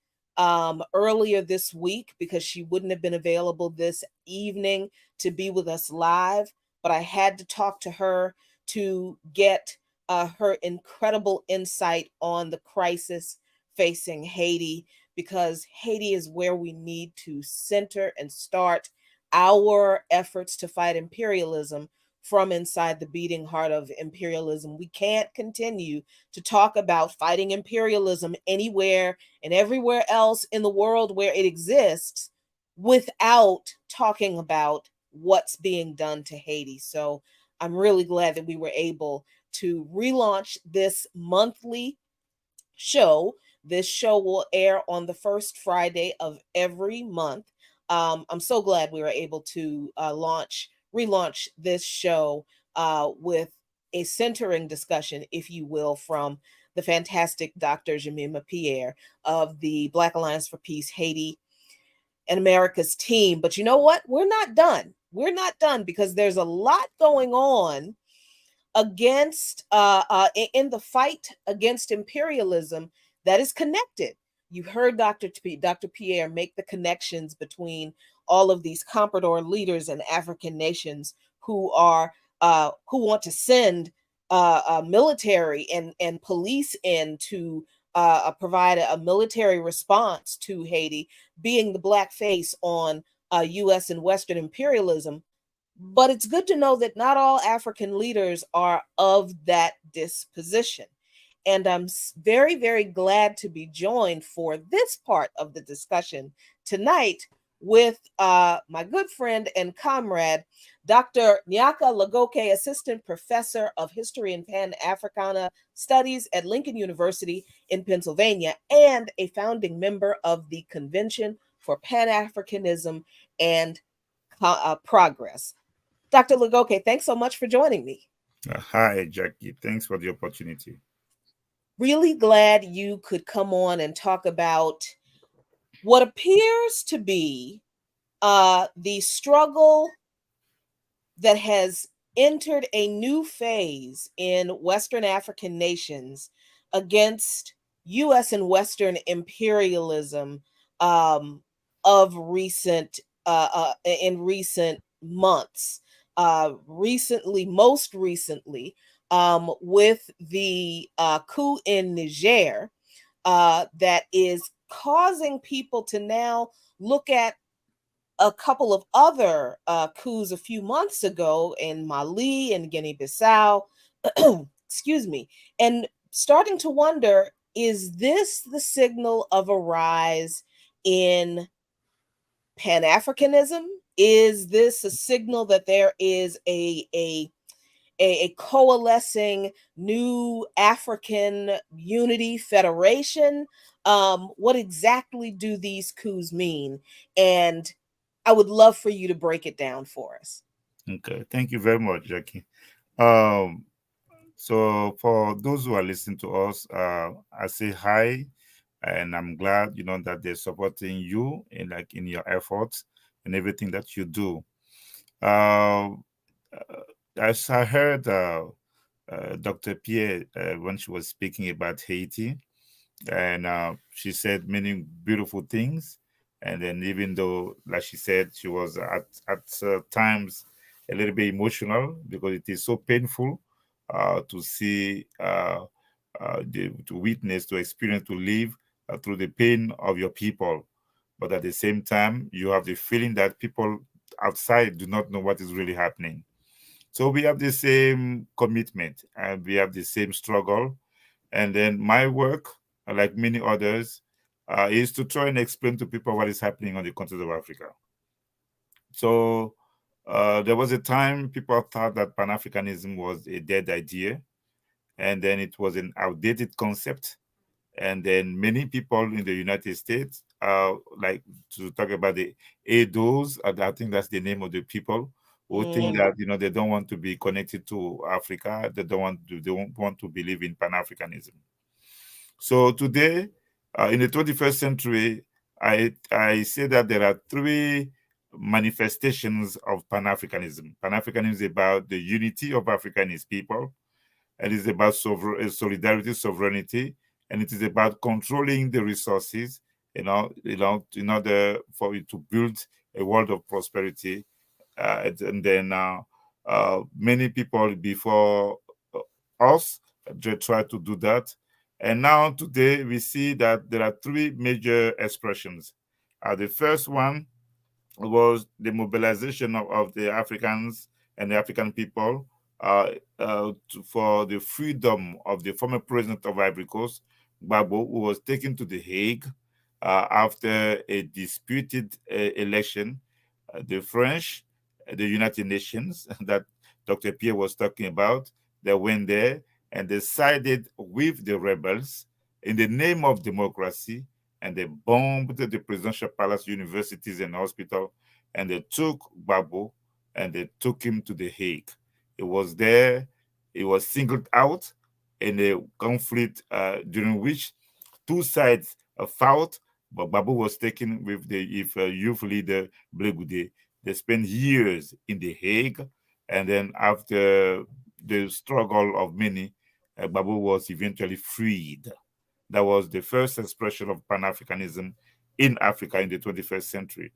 earlier this week because she wouldn't have been available this evening to be with us live, but I had to talk to her to get her incredible insight on the crisis facing Haiti, because Haiti is where we need to center and start our efforts to fight imperialism from inside the beating heart of imperialism. We can't continue to talk about fighting imperialism anywhere and everywhere else in the world where it exists without talking about what's being done to Haiti. So I'm really glad that we were able to relaunch this monthly show. This show will air on the first Friday of every month. I'm so glad we were able to relaunch this show with a centering discussion, if you will, from the fantastic Dr. Jemima Pierre of the Black Alliance for Peace Haiti and America's team. But you know what? We're not done. We're not done, because there's a lot going on against in the fight against imperialism that is connected. You heard Dr. Pierre make the connections between all of these comprador leaders and African nations who want to send military and police in to provide a military response to Haiti, being the black face on U.S. and Western imperialism. But it's good to know that not all African leaders are of that disposition. And I'm very, very glad to be joined for this part of the discussion tonight with my good friend and comrade, Dr. Nyaka Lagoke, Assistant Professor of History and Pan-Africana Studies at Lincoln University in Pennsylvania, and a founding member of the Convention for Pan-Africanism and Progress. Dr. Lagoke, thanks so much for joining me. Hi, Jackie. Thanks for the opportunity. Really glad you could come on and talk about what appears to be the struggle that has entered a new phase in Western African nations against U.S. and Western imperialism of recent in recent months. Most recently, with the coup in Niger, that is causing people to now look at a couple of other coups a few months ago in Mali and Guinea-Bissau, excuse me, and starting to wonder, is this the signal of a rise in Pan-Africanism? Is this a signal that there is a coalescing new African unity federation? What exactly do these coups mean? And I would love for you to break it down for us. Okay, thank you very much, Jackie. Um, so for those who are listening to us, I say hi, and I'm glad that they're supporting you in your efforts and everything that you do. Uh, as I heard Dr. Pierre when she was speaking about Haiti, and she said many beautiful things. And then, even though, like she said, she was at times a little bit emotional because it is so painful to see, to witness, to experience, to live through the pain of your people. But at the same time, you have the feeling that people outside do not know what is really happening. So we have the same commitment and we have the same struggle. And then my work, like many others, is to try and explain to people what is happening on the continent of Africa. So there was a time people thought that Pan-Africanism was a dead idea, and then it was an outdated concept. And then many people in the United States, like to talk about the ADOs, I think that's the name of the people who think that they don't want to be connected to Africa, they don't want to believe in Pan-Africanism. So today, in the 21st century, I say that there are three manifestations of Pan-Africanism. Pan-Africanism is about the unity of Africa and its people, and it's about solidarity, sovereignty, and it is about controlling the resources, in order for it to build a world of prosperity. And then many people before us they tried to do that. And now today we see that there are three major expressions. The first one was the mobilization of the Africans and the African people for the freedom of the former president of Ivory Coast, Gbagbo, who was taken to The Hague after a disputed election. The French, the United Nations that Dr. Pierre was talking about, they went there and they sided with the rebels in the name of democracy, and they bombed the presidential palace, universities, and hospital, and they took Gbagbo and they took him to The Hague. It was there, it was singled out in a conflict during which two sides fought, but Gbagbo was taken with the youth leader Blé Goudé. They spent years in The Hague, and then after the struggle of many, Gbagbo was eventually freed. That was the first expression of Pan-Africanism in Africa in the 21st century.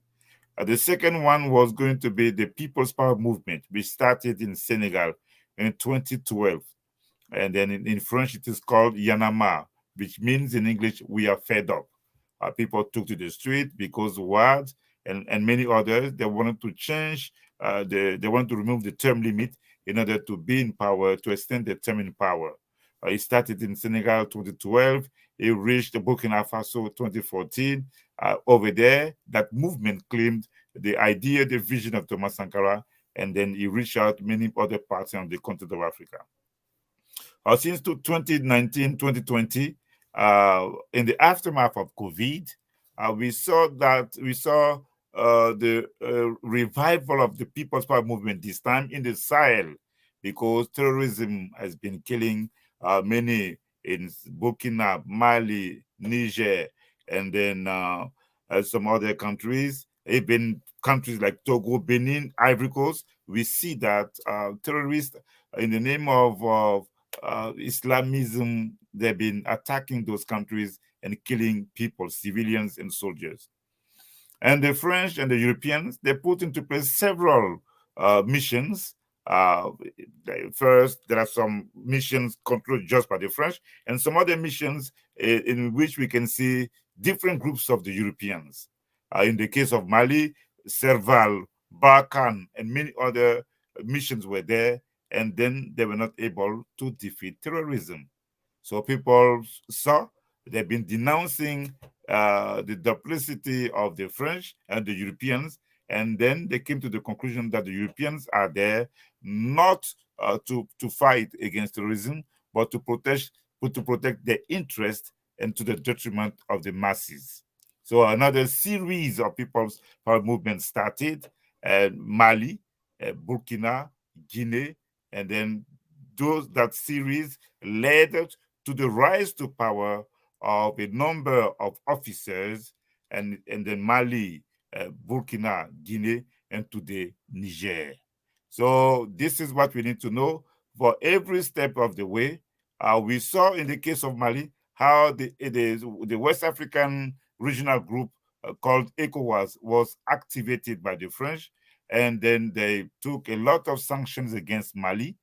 The second one was going to be the People's Power Movement, which started in Senegal in 2012. And then in French, it is called Yanama, which means in English, we are fed up. People took to the street because words and many others, they wanted to change, they wanted to remove the term limit in order to be in power, to extend the term in power. It started in Senegal 2012. It reached Burkina Faso 2014. Over there, that movement claimed the idea, the vision of Thomas Sankara, and then it reached out many other parts of the continent of Africa. Since 2019, 2020, in the aftermath of COVID, we saw the revival of the People's Power movement, this time in the Sahel, because terrorism has been killing many in Burkina, Mali, Niger, and then some other countries, even countries like Togo, Benin, Ivory Coast. We see that terrorists, in the name of Islamism, they've been attacking those countries and killing people, civilians and soldiers. And the French and the Europeans, they put into place several missions. First, there are some missions controlled just by the French, and some other missions in which we can see different groups of the Europeans. In the case of Mali, Serval, Barkhane, and many other missions were there, and then they were not able to defeat terrorism. So people saw they've been denouncing the duplicity of the French and the Europeans, and then they came to the conclusion that the Europeans are there not to fight against terrorism, but to protect their interest and to the detriment of the masses. So another series of people's power movements started, Mali, Burkina, Guinea, and then that series led to the rise to power of a number of officers and then Mali, Burkina, Guinea, and today Niger. So this is what we need to know for every step of the way. We saw in the case of Mali how the West African regional group called ECOWAS was activated by the French, and then they took a lot of sanctions against Mali.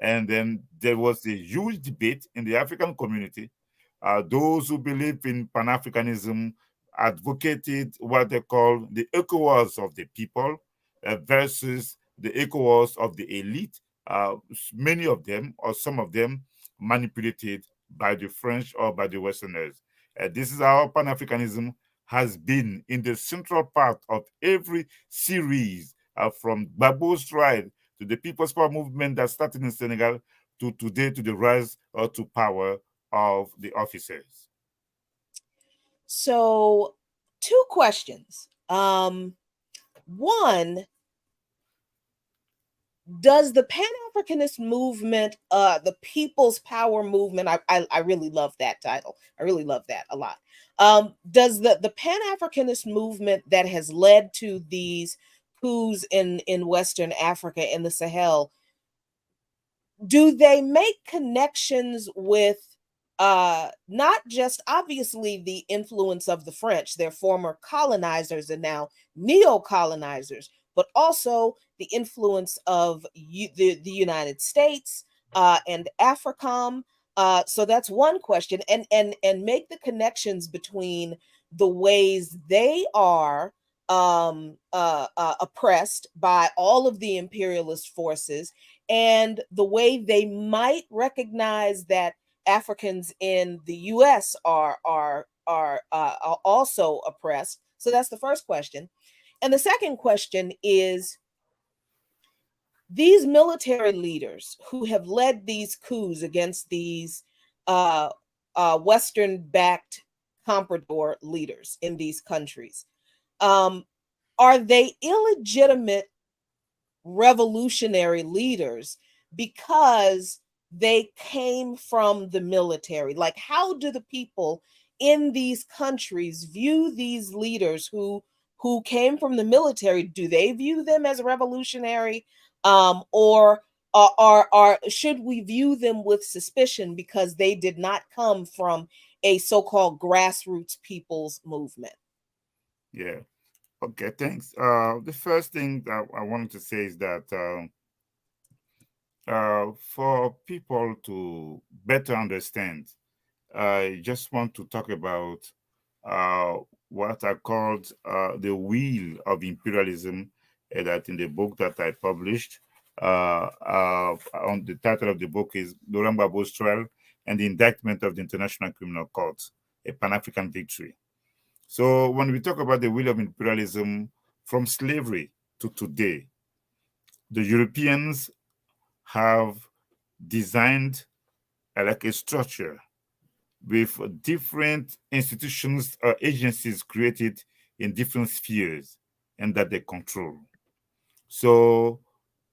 And then there was a huge debate in the African community. Those who believe in Pan-Africanism advocated what they call the ECOWAS of the people versus the ECOWAS of the elite. Many of them, or some of them, manipulated by the French or by the Westerners. This is how Pan-Africanism has been in the central part of every series, from Gbagbo's trial to the People's Power movement that started in Senegal to today, to the rise to power of the officers. So, two questions. One, does the Pan-Africanist movement, the People's Power movement, I really love that title. I really love that a lot. Does the Pan-Africanist movement that has led to these coups in Western Africa, in the Sahel, do they make connections with not just obviously the influence of the French, their former colonizers and now neo-colonizers, but also the influence of the United States and AFRICOM, So that's one question, and make the connections between the ways they are oppressed by all of the imperialist forces, and the way they might recognize that Africans in the U.S. are also oppressed. So that's the first question, and the second question is, these military leaders who have led these coups against these uh, Western backed comprador leaders in these countries, um, are they illegitimate revolutionary leaders because they came from the military? Like, how do the people in these countries view these leaders who came from the military? Do they view them as revolutionary, or are should we view them with suspicion because they did not come from a so-called grassroots people's movement? Yeah. Okay, thanks. The first thing that I wanted to say is that for people to better understand, I just want to talk about uh, what I called the wheel of imperialism, that in the book that I published, on the title of the book is Laurent Gbagbo's Trial and the Indictment of the International Criminal Court, a Pan-African Victory. So when we talk about the wheel of imperialism from slavery to today, the Europeans have designed like a structure with different institutions or agencies created in different spheres and that they control. So,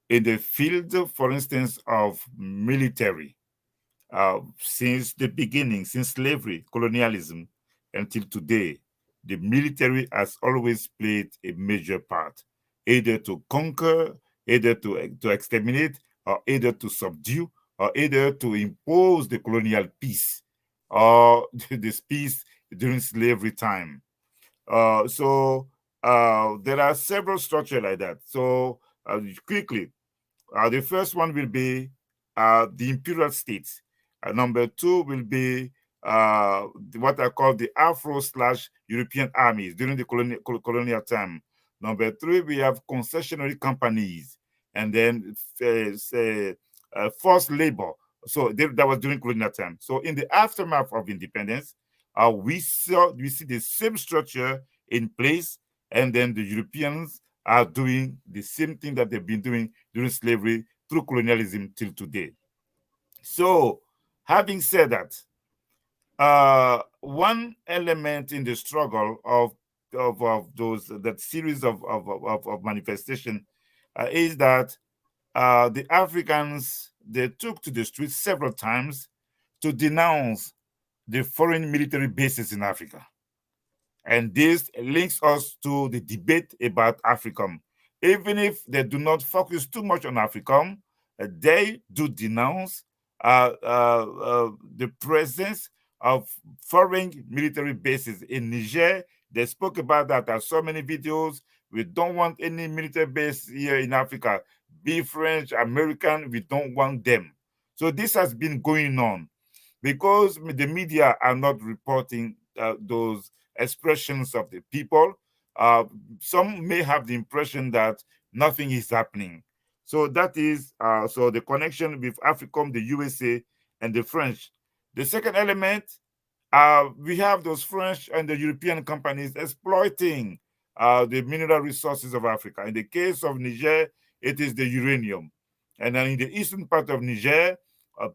in the field, for instance, of military, since the beginning, since slavery, colonialism, until today, the military has always played a major part, either to conquer, either to exterminate, or either to subdue, or either to impose the colonial peace or this peace during slavery time. So there are several structures like that. So quickly, the first one will be the imperial states. Number two will be what I call the Afro/European armies during the colonial time. Number three, we have concessionary companies, and then say, forced labor. So that was during colonial time. So in the aftermath of independence, we see the same structure in place, and then the Europeans are doing the same thing that they've been doing during slavery through colonialism till today. So, having said that, one element in the struggle of those that series of manifestation is that the Africans, they took to the streets several times to denounce the foreign military bases in Africa. And this links us to the debate about AFRICOM. Even if they do not focus too much on AFRICOM, they do denounce the presence of foreign military bases in Niger. They spoke about that at so many videos. We don't want any military base here in Africa. Be French, American, we don't want them. So this has been going on because the media are not reporting those expressions of the people. Uh, some may have the impression that nothing is happening. So that is so the connection with AFRICOM, the USA, and the French. The second element, we have those French and the European companies exploiting the mineral resources of Africa. In the case of Niger, it is the uranium. And then in the eastern part of Niger,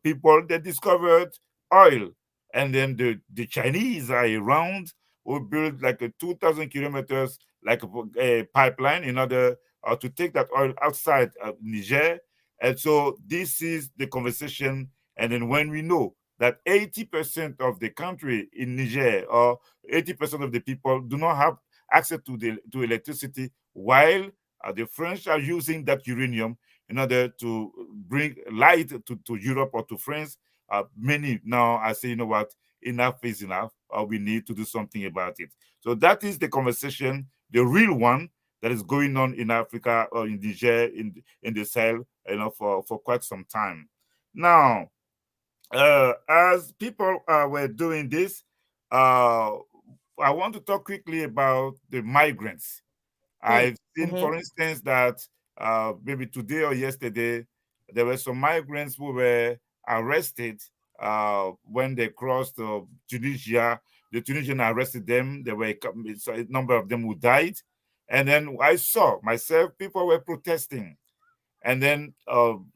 people, they discovered oil. And then the Chinese are around who built like a 2,000 kilometers, like a pipeline in order to take that oil outside of Niger. And so this is the conversation. And then when we know that 80% of the country in Niger, or 80% of the people, do not have access to electricity, while the French are using that uranium in order to bring light to Europe or to France. Many now are saying, you know what, enough is enough, or we need to do something about it. So that is the conversation, the real one, that is going on in Africa or in Niger, in the Sahel, for quite some time. Now, as people were doing this, uh, I want to talk quickly about the migrants. Mm, I've seen, mhm. for instance, that maybe today or yesterday, there were some migrants who were arrested when they crossed Tunisia. The Tunisian arrested them. There were a number of them who died. And then I saw myself, people were protesting. And then,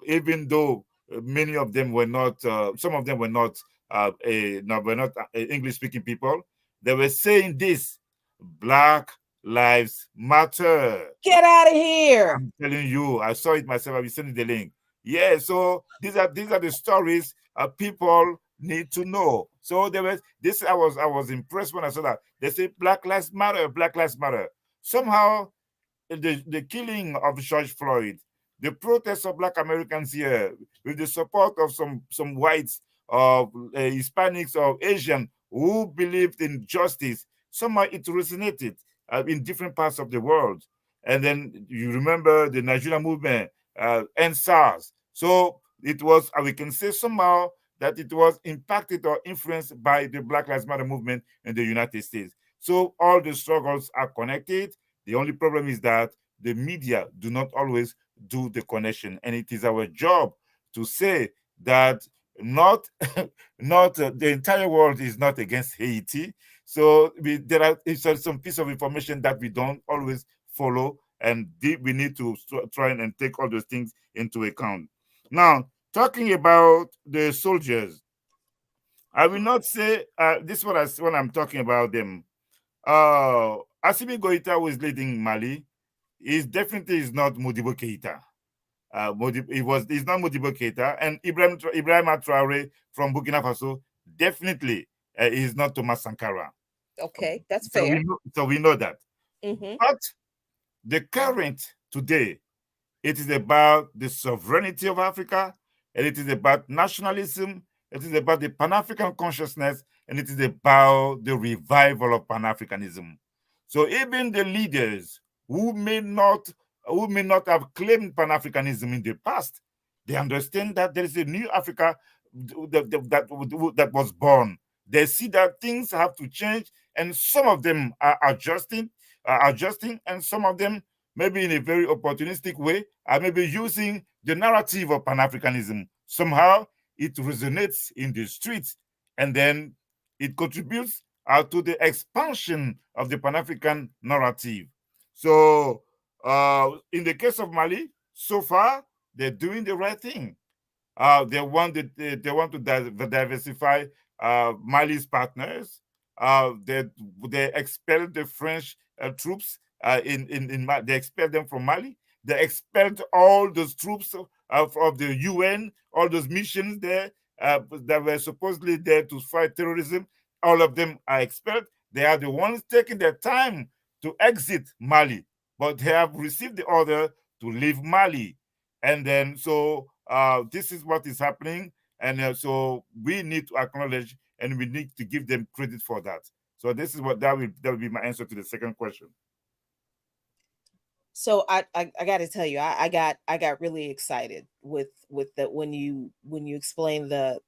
even though many of them were not, some of them were not, were not English speaking people, they were saying this: Black Lives Matter. Get out of here. I'm telling you, I saw it myself. I'll be sending the link. Yeah, so these are the stories people need to know. So there was this. I was impressed when I saw that they say Black Lives Matter, Black Lives Matter. Somehow the killing of George Floyd, the protests of Black Americans here, with the support of some whites, of Hispanics, or Asian who believed in justice, somehow it resonated in different parts of the world. And then you remember the Nigerian movement and SARS. So it was, we can say somehow that it was impacted or influenced by the Black Lives Matter movement in the United States. So all the struggles are connected. The only problem is that the media do not always do the connection, and it is our job to say that not not the entire world is not against Haiti. So there are some piece of information that we don't always follow, and we need to try and take all those things into account. Now, talking about the soldiers, I will not say this is what when I'm talking about them. Assimi Goita, who is leading Mali, is definitely is not Modibo Keita. He's not Modibo Keita, and Ibrahim Traore from Burkina Faso definitely is not Thomas Sankara. Okay, that's So fair. we know that. Hmm. But the current today, it is about the sovereignty of Africa, and it is about nationalism, it is about the Pan African consciousness, and it is about the revival of Pan Africanism. So even the leaders who may not have claimed Pan Africanism in the past, they understand that there is a new Africa that was born. They see that things have to change, and some of them are adjusting, and some of them maybe in a very opportunistic way, I may be using the narrative of Pan-Africanism. Somehow it resonates in the streets, and then it contributes to the expansion of the Pan-African narrative. So, in the case of Mali, so far, they're doing the right thing. They want to diversify Mali's partners. They expelled the French troops they expelled them from Mali. They expelled all those troops of the UN, all those missions there that were supposedly there to fight terrorism. All of them are expelled. They are the ones taking their time to exit Mali, but they have received the order to leave Mali. And then, so this is what is happening. And so we need to acknowledge and we need to give them credit for that. So this is what that will be my answer to the second question. So I got to tell you, I got really excited with the when you explain the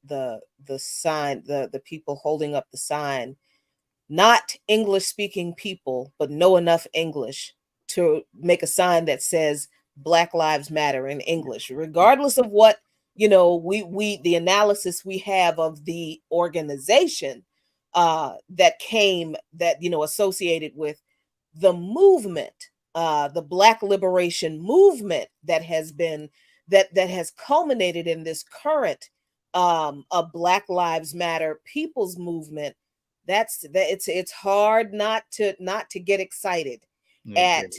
sign, the people holding up the sign, not English speaking people, but know enough English to make a sign that says Black Lives Matter in English, regardless of what, we the analysis we have of the organization that came, that, associated with the movement, the Black liberation movement that has been, that has culminated in this current a Black Lives Matter people's movement. It's hard not to get excited at Okay.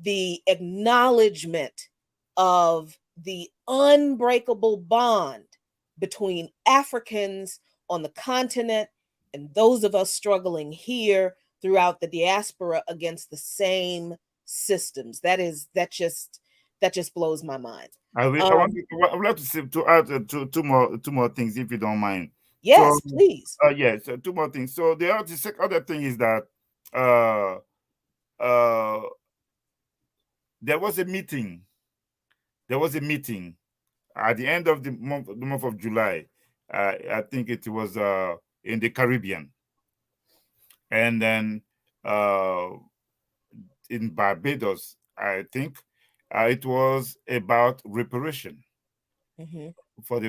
the acknowledgement of the unbreakable bond between Africans on the continent and those of us struggling here throughout the diaspora against the same systems. That just blows my mind. I Um, I would like to say, to add two more things if you don't mind. So yes, please. yes, two more things. So other thing is that uh uh there was a meeting. There was a meeting at the end of the month of July. I think it was in the Caribbean, and then uh, in Barbados, I think it was about reparation Mm-hmm. for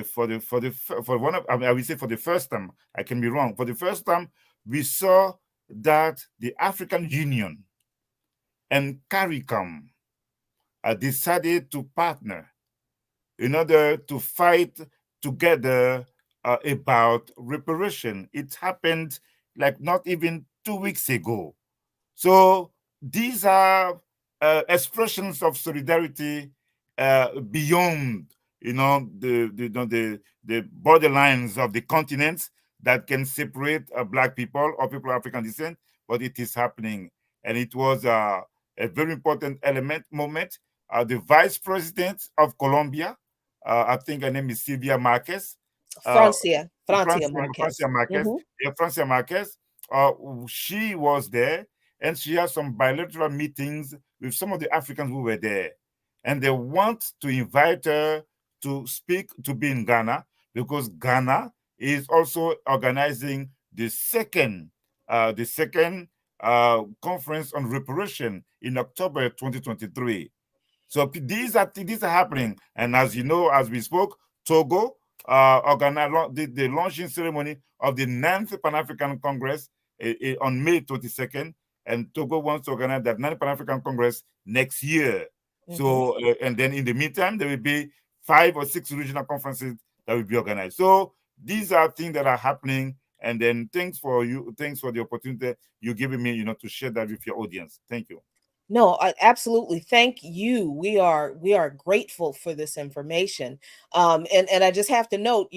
one of, I mean, I will say for the first time. I can be wrong. For the first time, we saw that the African Union and CARICOM decided to partner in order to fight together about reparation. It happened like not even 2 weeks ago. So these are expressions of solidarity beyond, the borderlines of the continents that can separate Black people or people of African descent, but it is happening, and it was a very important element moment. The Vice President of Colombia, I think her name is Sylvia Marquez, uh, Francia Marquez. Francia Marquez, Mm-hmm. yeah, Francia Marquez. Uh, she was there, and she had some bilateral meetings with some of the Africans who were there, and they want to invite her to speak, to be in Ghana, because Ghana is also organizing the second conference on reparation in October 2023. So these are happening, and as you know, as we spoke, Togo organized the launching ceremony of the 9th Pan-African Congress on May 22nd, and Togo wants to organize that 9th Pan-African Congress next year. Mm-hmm. So and then in the meantime, there will be 5 or 6 regional conferences that will be organized. So these are things that are happening, and then thanks for the opportunity you're giving me, to share that with your audience. Thank you. No, absolutely. Thank you. We are grateful for this information. And I just have to note,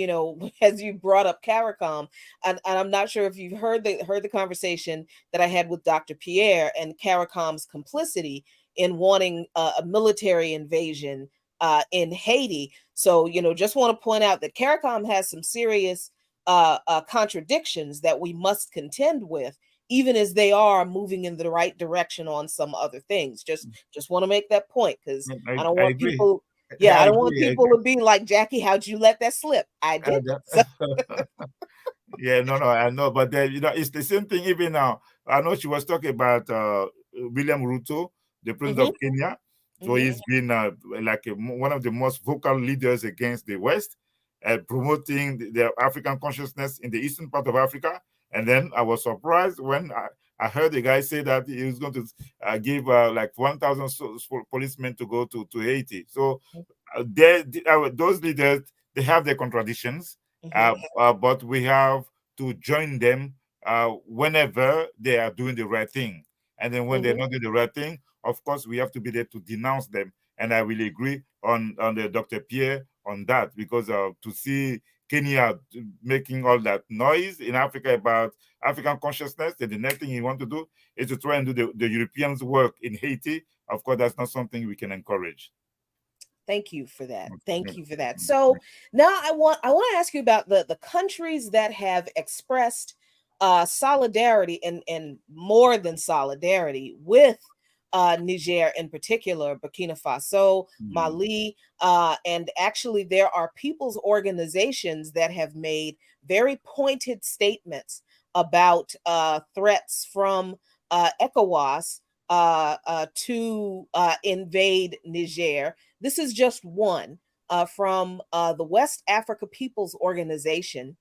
as you brought up CARICOM, and I'm not sure if you've heard the conversation that I had with Dr. Pierre and CARICOM's complicity in wanting a military invasion in Haiti. So, just want to point out that CARICOM has some serious contradictions that we must contend with, even as they are moving in the right direction on some other things. Just want to make that point, because I don't I want agree. people, yeah, I I don't want agree. people to be like, Jackie, how'd you let that slip? I did. So, Yeah, no, I know, but then, it's the same thing even now. I know she was talking about William Ruto, the president mm-hmm, of Kenya. So mm-hmm, he's been one of the most vocal leaders against the West, promoting the African consciousness in the eastern part of Africa. And then I was surprised when I heard the guy say that he was going to give like 1,000 policemen to go to Haiti. So those leaders, they have their contradictions, mm-hmm, but we have to join them whenever they are doing the right thing. And then when they're mm-hmm. not doing the right thing, of course, we have to be there to denounce them. And I will agree on the Dr. Pierre on that, because to see Kenya making all that noise in Africa about African consciousness, and the next thing you want to do is to try and do the Europeans' work in Haiti. Of course, that's not something we can encourage. Thank you for that. Thank you for that. So now I want to ask you about the countries that have expressed solidarity and more than solidarity with Niger in particular, Burkina Faso, Mm. Mali, and actually there are people's organizations that have made very pointed statements about threats from ECOWAS to invade Niger. This is just one from the West Africa People's Organization.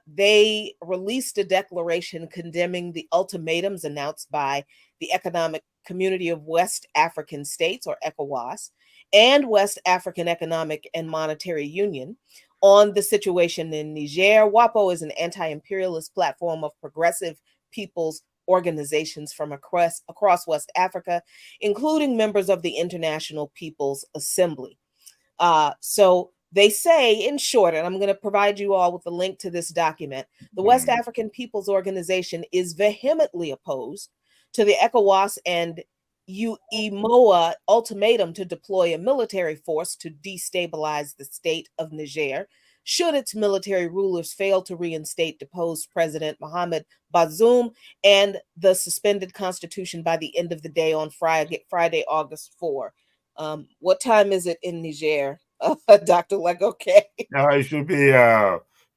They released a declaration condemning the ultimatums announced by the Economic Community of West African States, or ECOWAS, and West African Economic and Monetary Union on the situation in Niger. WAPO is an anti-imperialist platform of progressive people's organizations from across West Africa, including members of the International People's Assembly. So they say, in short, and I'm going to provide you all with a link to this document, the West Mm. African People's Organization is vehemently opposed to the ECOWAS and UEMOA ultimatum to deploy a military force to destabilize the state of Niger should its military rulers fail to reinstate deposed President Mohamed Bazoum and the suspended constitution by the end of the day on Friday, August 4. What time is it in Niger, Dr. Legoke? It should be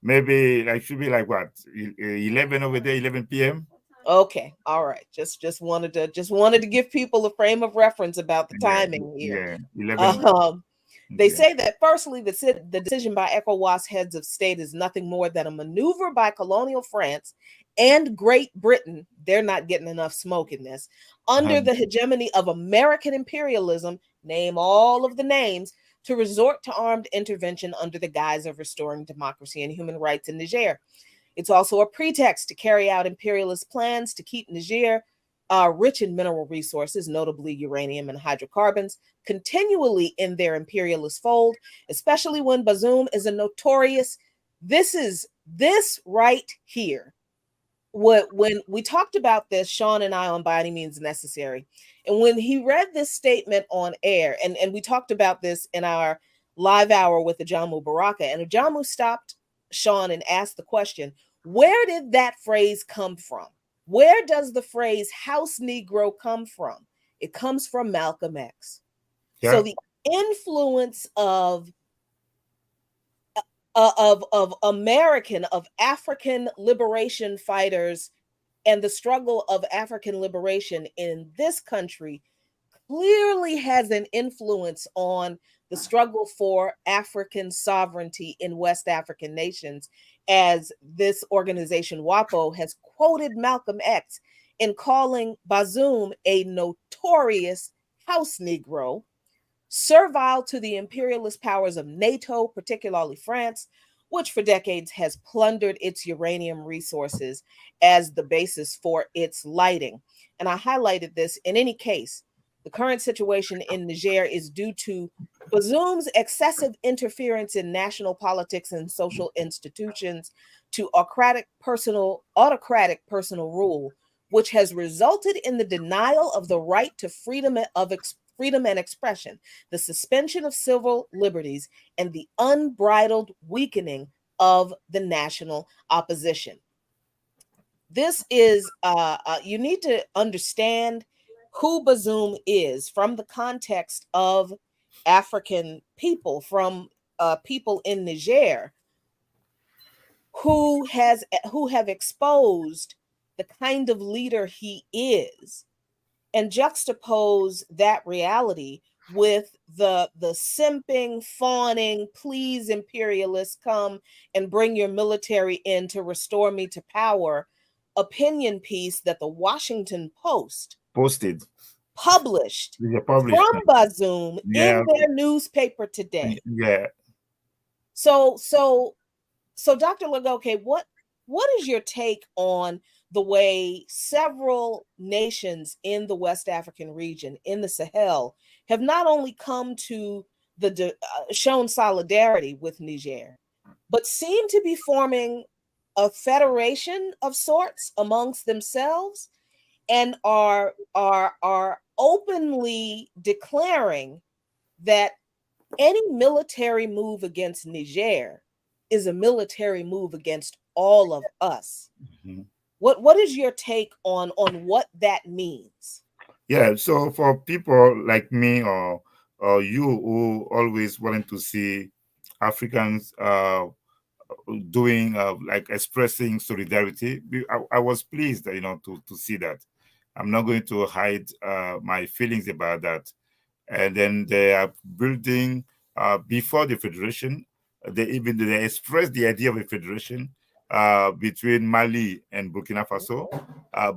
maybe like should be like what 11 over there, 11 p.m. Okay, all right. Just wanted to give people a frame of reference about the Yeah, timing here. yeah, 11. Um, they Yeah. say that firstly, the decision by ECOWAS heads of state is nothing more than a maneuver by colonial France and Great Britain. They're not getting enough smoke in this, under the hegemony of American imperialism. Name all of the names, to resort to armed intervention under the guise of restoring democracy and human rights in Niger. It's also a pretext to carry out imperialist plans to keep Niger, rich in mineral resources, notably uranium and hydrocarbons, continually in their imperialist fold, especially when Bazoum is a notorious. This right here. When we talked about this, Sean and I, on By Any Means Necessary, and when he read this statement on air, and we talked about this in our live hour with Ajamu Baraka, and Ajamu stopped Sean and asked the question, where did that phrase come from? Where does the phrase house Negro come from? It comes from Malcolm X. So Yeah. the influence of American, of African liberation fighters and the struggle of African liberation in this country clearly has an influence on the struggle for African sovereignty in West African nations, as this organization, WAPO, has quoted Malcolm X in calling Bazoum a notorious house Negro, servile to the imperialist powers of NATO, particularly France, which for decades has plundered its uranium resources as the basis for its lighting. And I highlighted this. In any case, the current situation in Niger is due to Bazoum's excessive interference in national politics and social institutions, to autocratic personal rule, which has resulted in the denial of the right to freedom and expression, the suspension of civil liberties, and the unbridled weakening of the national opposition. This is, you need to understand who Bazoum is from the context of African people, from people in Niger who have exposed the kind of leader he is, and juxtapose that reality with the simping, fawning, please imperialists, come and bring your military in to restore me to power opinion piece that the Washington Post Posted. published Yeah, published. from Bazoum Yeah. in their newspaper today. Yeah. So Dr. Lagoke, what is your take on the way several nations in the West African region, in the Sahel, have not only come to shown solidarity with Niger, but seem to be forming a federation of sorts amongst themselves, and are openly declaring that any military move against Niger is a military move against all of us. Mhm. What is your take on what that means? Yeah. So for people like me or you who always wanting to see Africans doing like expressing solidarity, I was pleased, to see that. I'm not going to hide my feelings about that. And then they are building before the federation. They expressed the idea of a federation between Mali and Burkina Faso,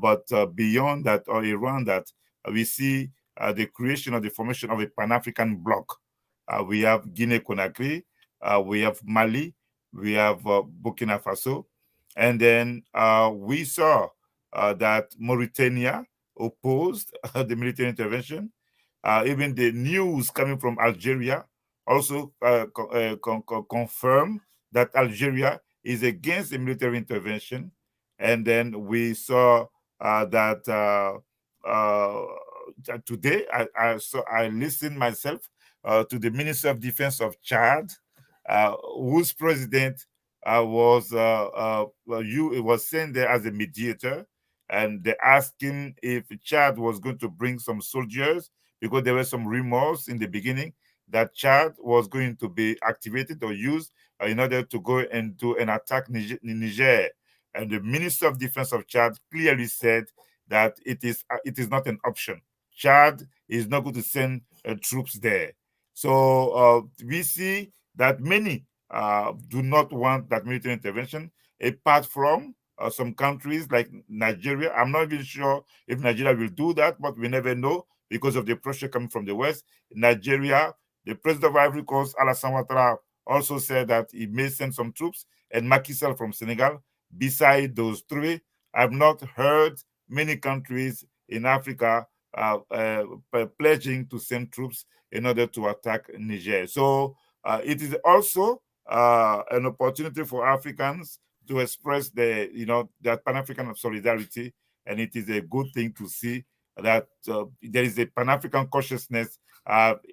but beyond that or around that, we see the creation of the formation of a Pan-African bloc. We have Guinea-Conakry, we have Mali, we have Burkina Faso, and then we saw that Mauritania opposed the military intervention. Even the news coming from Algeria also confirm that Algeria is against the military intervention. And then we saw that uh, today I listened myself to the Minister of Defense of Chad, whose president was sent there as a mediator, and they asked him if Chad was going to bring some soldiers, because there were some rumors in the beginning that Chad was going to be activated or used in order to go and do an attack Niger. And the Minister of Defense of Chad clearly said that it is not an option. Chad is not going to send troops there. So we see that many do not want that military intervention, apart from some countries like Nigeria. I'm not even sure if Nigeria will do that, but we never know because of the pressure coming from the West. Nigeria, the president of Ivory Coast, Alassane Ouattara, also said that he may send some troops, and Macky Sall from Senegal. Beside those three, I've not heard many countries in Africa pledging to send troops in order to attack Niger. So it is also an opportunity for Africans to express that Pan-African solidarity, and it is a good thing to see that there is a Pan-African consciousness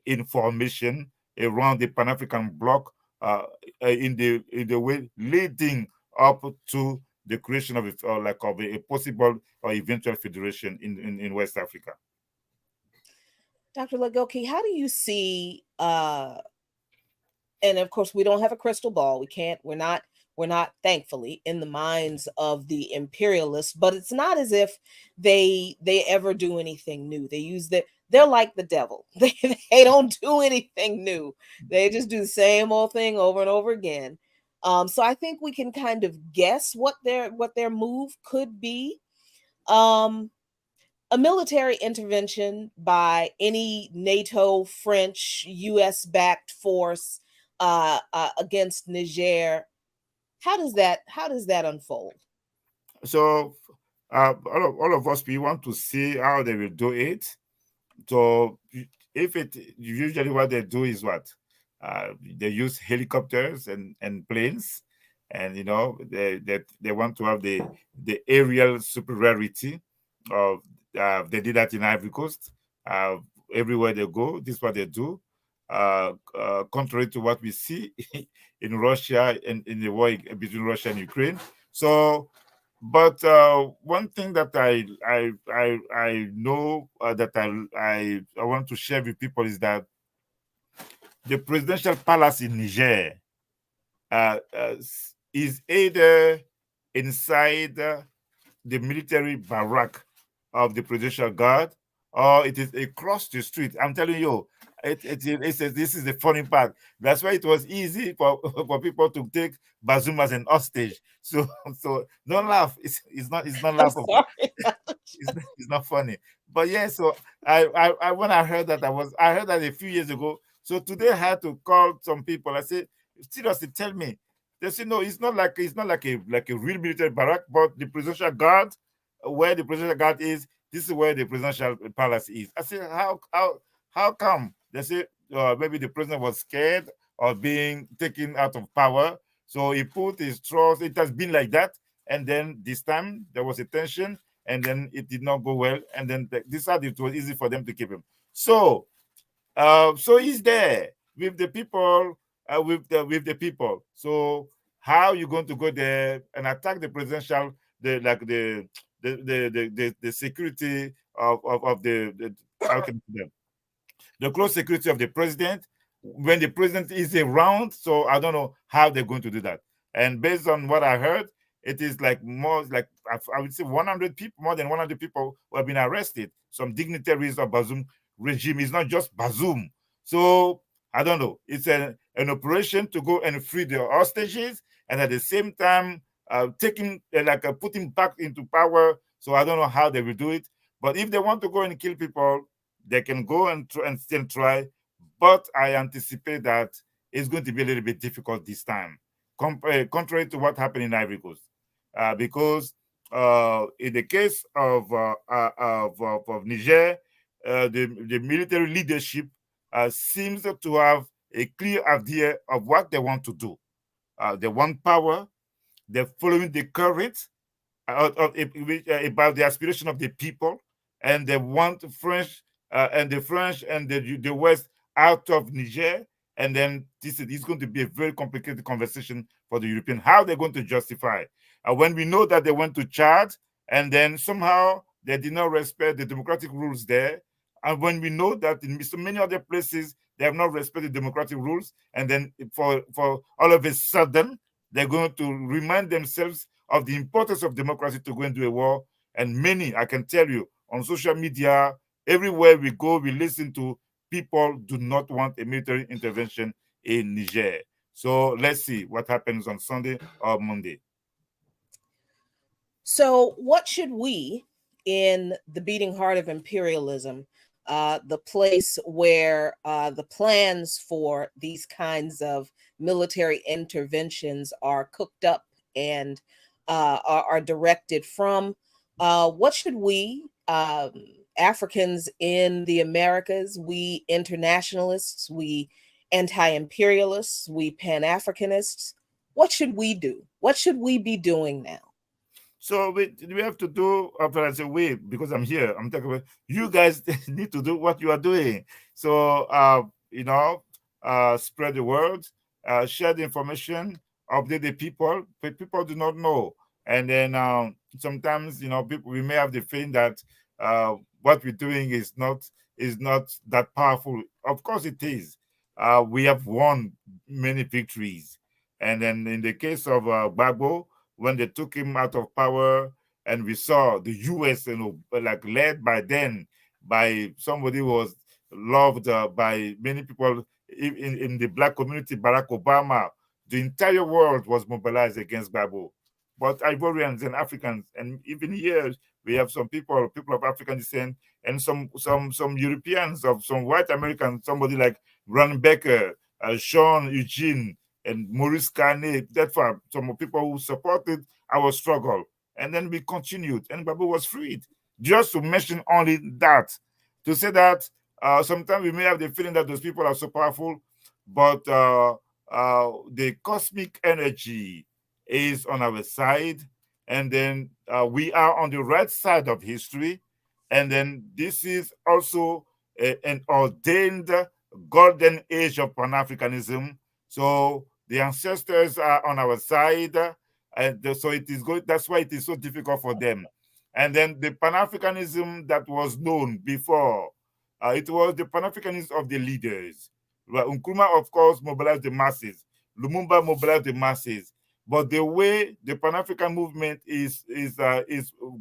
in formation around the Pan-African bloc in the way leading up to the creation of a possible or eventual federation in West Africa. Dr. Legoki, how do you see and of course we don't have a crystal ball. We're not thankfully in the minds of the imperialists, but it's not as if they ever do anything new. They're like the devil. They don't do anything new. They just do the same old thing over and over again. So I think we can kind of guess what their move could be. A military intervention by any NATO, French, U.S. backed force against Niger. How does that unfold? So all of us, we want to see how they will do it. So if it usually what they do is what they use helicopters and planes, and they want to have the aerial superiority. Of they did that in Ivory Coast. Everywhere they go, this is what they do. Contrary to what we see in Russia and in the war between Russia and Ukraine. So, but one thing that I know that I want to share with people is that the presidential palace in Niger is either inside the military barrack of the presidential guard, or it is across the street. I'm telling you, this is the funny part. That's why it was easy for people to take Bazoum as an hostage. So don't laugh. It's not laughable. It's not funny. But yeah, so I when I heard that I heard that a few years ago. So today I had to call some people. I said, seriously, tell me. They say no, it's not like a real military barrack, but the presidential guard, where the presidential guard is, this is where the presidential palace is. I said, how come? They say maybe the president was scared of being taken out of power, so he put his trust. It has been like that, and then this time there was a tension, and then it did not go well, and then this time it was easy for them to keep him. So he's there with the people, with the people. So how are you going to go there and attack the presidential, the security of the how can I say, the close security of the president when the president is around? So I don't know how they're going to do that. And based on what I heard, it is like more like I would say 100 people, more than 100 people who have been arrested. Some dignitaries of Bazoum regime. Is not just Bazoum. So I don't know. It's an operation to go and free the hostages, and at the same time taking putting back into power. So I don't know how they will do it. But if they want to go and kill people, they can go and still try. But I anticipate that it's going to be a little bit difficult this time, contrary to what happened in Ivory Coast, because in the case of Niger, the military leadership seems to have a clear idea of what they want to do. They want power. They're following the current about the aspiration of the people, and they want French and the French and the West out of Niger. And then this is going to be a very complicated conversation for the European. How they're going to justify when we know that they went to Chad and then somehow they did not respect the democratic rules there, and when we know that in so many other places They have not respected democratic rules. And then for all of a sudden, they're going to remind themselves of the importance of democracy to go into a war. And many, I can tell you, on social media, everywhere we go, we listen to people do not want a military intervention in Niger. So let's see what happens on Sunday or Monday. So, what should we, in the beating heart of imperialism, the place where the plans for these kinds of military interventions are cooked up and are directed from, what should we, Africans in the Americas, we internationalists, we anti imperialists, we Pan Africanists, what should we do? What should we be doing now? So we have to do after I say we, because I'm here. I'm talking about you guys need to do what you are doing. So spread the word, share the information, update the people. But people do not know, and then sometimes people, we may have the feeling that what we're doing is not that powerful. Of course, it is. We have won many victories, and then in the case of Gbagbo, when they took him out of power, and we saw the US, like led by somebody who was loved by many people in the black community, Barack Obama. The entire world was mobilized against Gbagbo. But Ivorians and Africans, and even here we have some people of African descent, and some Europeans, of some white Americans, somebody like Ron Becker, Sean Eugene, and Maurice Carnet, that for some people who supported our struggle. And then we continued, and Babu was freed. Just to mention only that, to say that sometimes we may have the feeling that those people are so powerful, but the cosmic energy is on our side, and then we are on the right side of history. And then this is also an ordained golden age of Pan-Africanism. So the ancestors are on our side, and so it is good. That's why it is so difficult for them. And then the Pan-Africanism that was known before, it was the Pan-Africanism of the leaders. Nkrumah, of course, mobilized the masses. Lumumba mobilized the masses. But the way the Pan-African movement is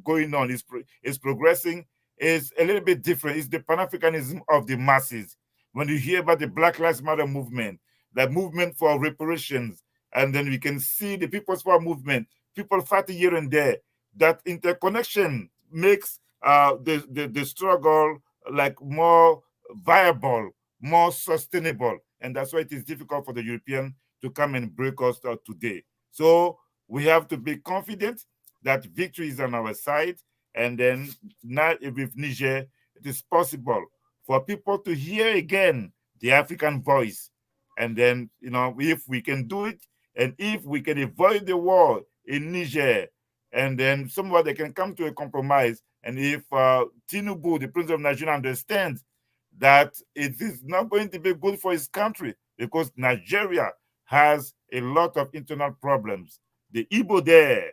going on, is progressing, is a little bit different. It's the Pan-Africanism of the masses. When you hear about the Black Lives Matter movement, the movement for reparations, and then we can see the People's Power movement, people fighting here and there. That interconnection makes the struggle like more viable, more sustainable, and that's why it is difficult for the European to come and break us today. So we have to be confident that victory is on our side, and then now with Niger, it is possible for people to hear again the African voice. And then, if we can do it, and if we can avoid the war in Niger, and then somebody can come to a compromise, and if Tinubu, the president of Nigeria, understands that it is not going to be good for his country, because Nigeria has a lot of internal problems. The Igbo there,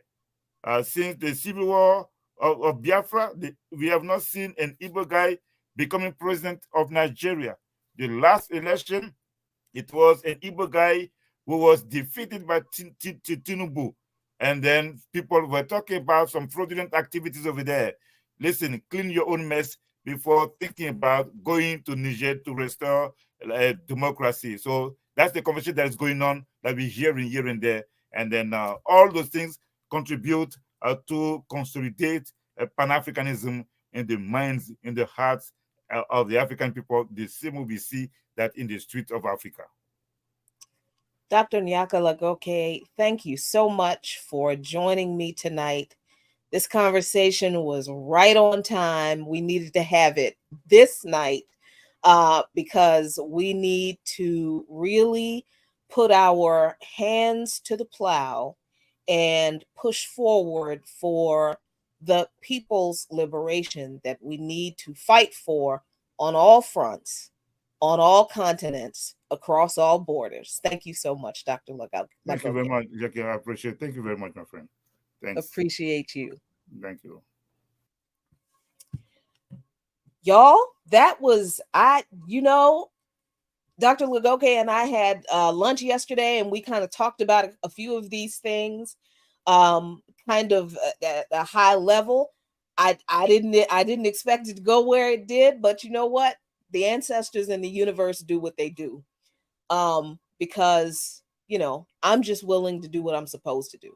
since the civil war of Biafra, we have not seen an Igbo guy becoming president of Nigeria. The last election, it was an Igbo guy who was defeated by Tinubu. And then people were talking about some fraudulent activities over there. Listen, clean your own mess before thinking about going to Niger to restore democracy. So that's the conversation that is going on, that we hear here and there. And then all those things contribute to consolidate Pan-Africanism in the minds, in the hearts of the African people, the same we see that in the streets of Africa. Dr. Nyaka Lagoke, thank you so much for joining me tonight. This conversation was right on time. We needed to have it this night because we need to really put our hands to the plow and push forward for the people's liberation that we need to fight for on all fronts, on all continents, across all borders. Thank you so much, Dr. Lagoke. Thank you very much, Jackie. I appreciate it. Thank you very much, my friend. Thanks. Appreciate you. Thank you. Y'all, that was, Dr. Lagoke and I had lunch yesterday, and we kind of talked about a few of these things, kind of at a high level. I didn't expect it to go where it did, but you know what? The ancestors in the universe do what they do, because I'm just willing to do what I'm supposed to do.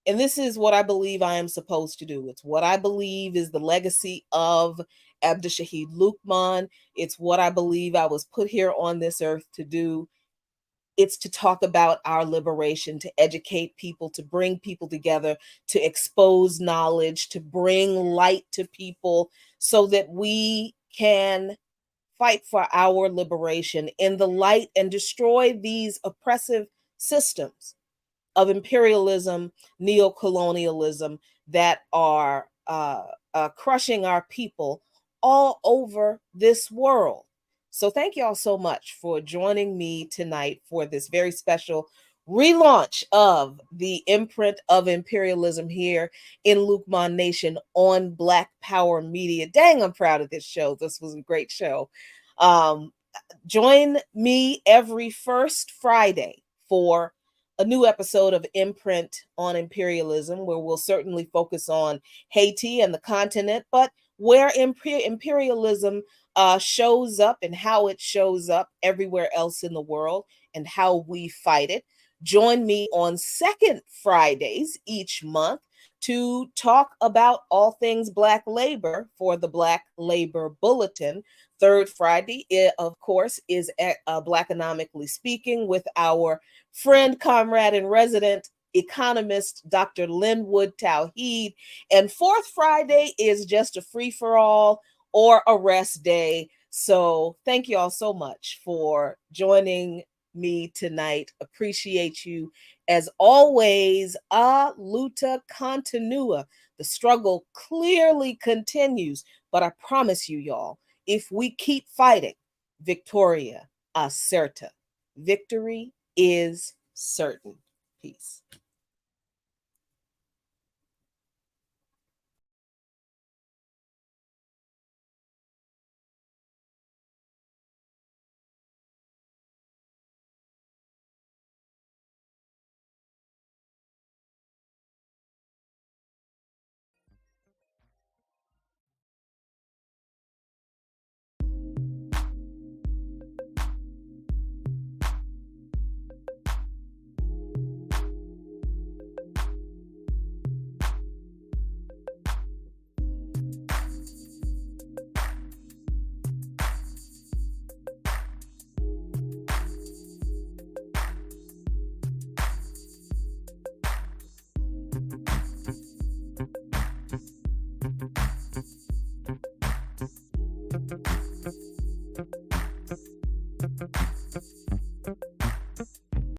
And this is what I believe I am supposed to do. It's what I believe is the legacy of Abdishahid Lukman. It's what I believe I was put here on this earth to do. It's to talk about our liberation, to educate people, to bring people together, to expose knowledge, to bring light to people so that we can fight for our liberation in the light and destroy these oppressive systems of imperialism, neo-colonialism that are crushing our people all over this world. So thank y'all so much for joining me tonight for this very special relaunch of the Imprint of Imperialism here in Lukman Nation on Black Power Media. Dang, I'm proud of this show. This was a great show. Join me every first Friday for a new episode of Imprint on Imperialism, where we'll certainly focus on Haiti and the continent, but where imperialism shows up and how it shows up everywhere else in the world and how we fight it. Join me on second Fridays each month to talk about all things Black labor for the Black Labor Bulletin. Third Friday, of course, is Blackonomically Speaking with our friend, comrade, and resident economist, Dr. Linwood Tawheed. And fourth Friday is just a free-for-all or a rest day. So thank you all so much for joining me tonight. Appreciate you. As always, a luta continua. The struggle clearly continues, but I promise you, y'all, if we keep fighting, Victoria Acerta. Victory is certain. Peace.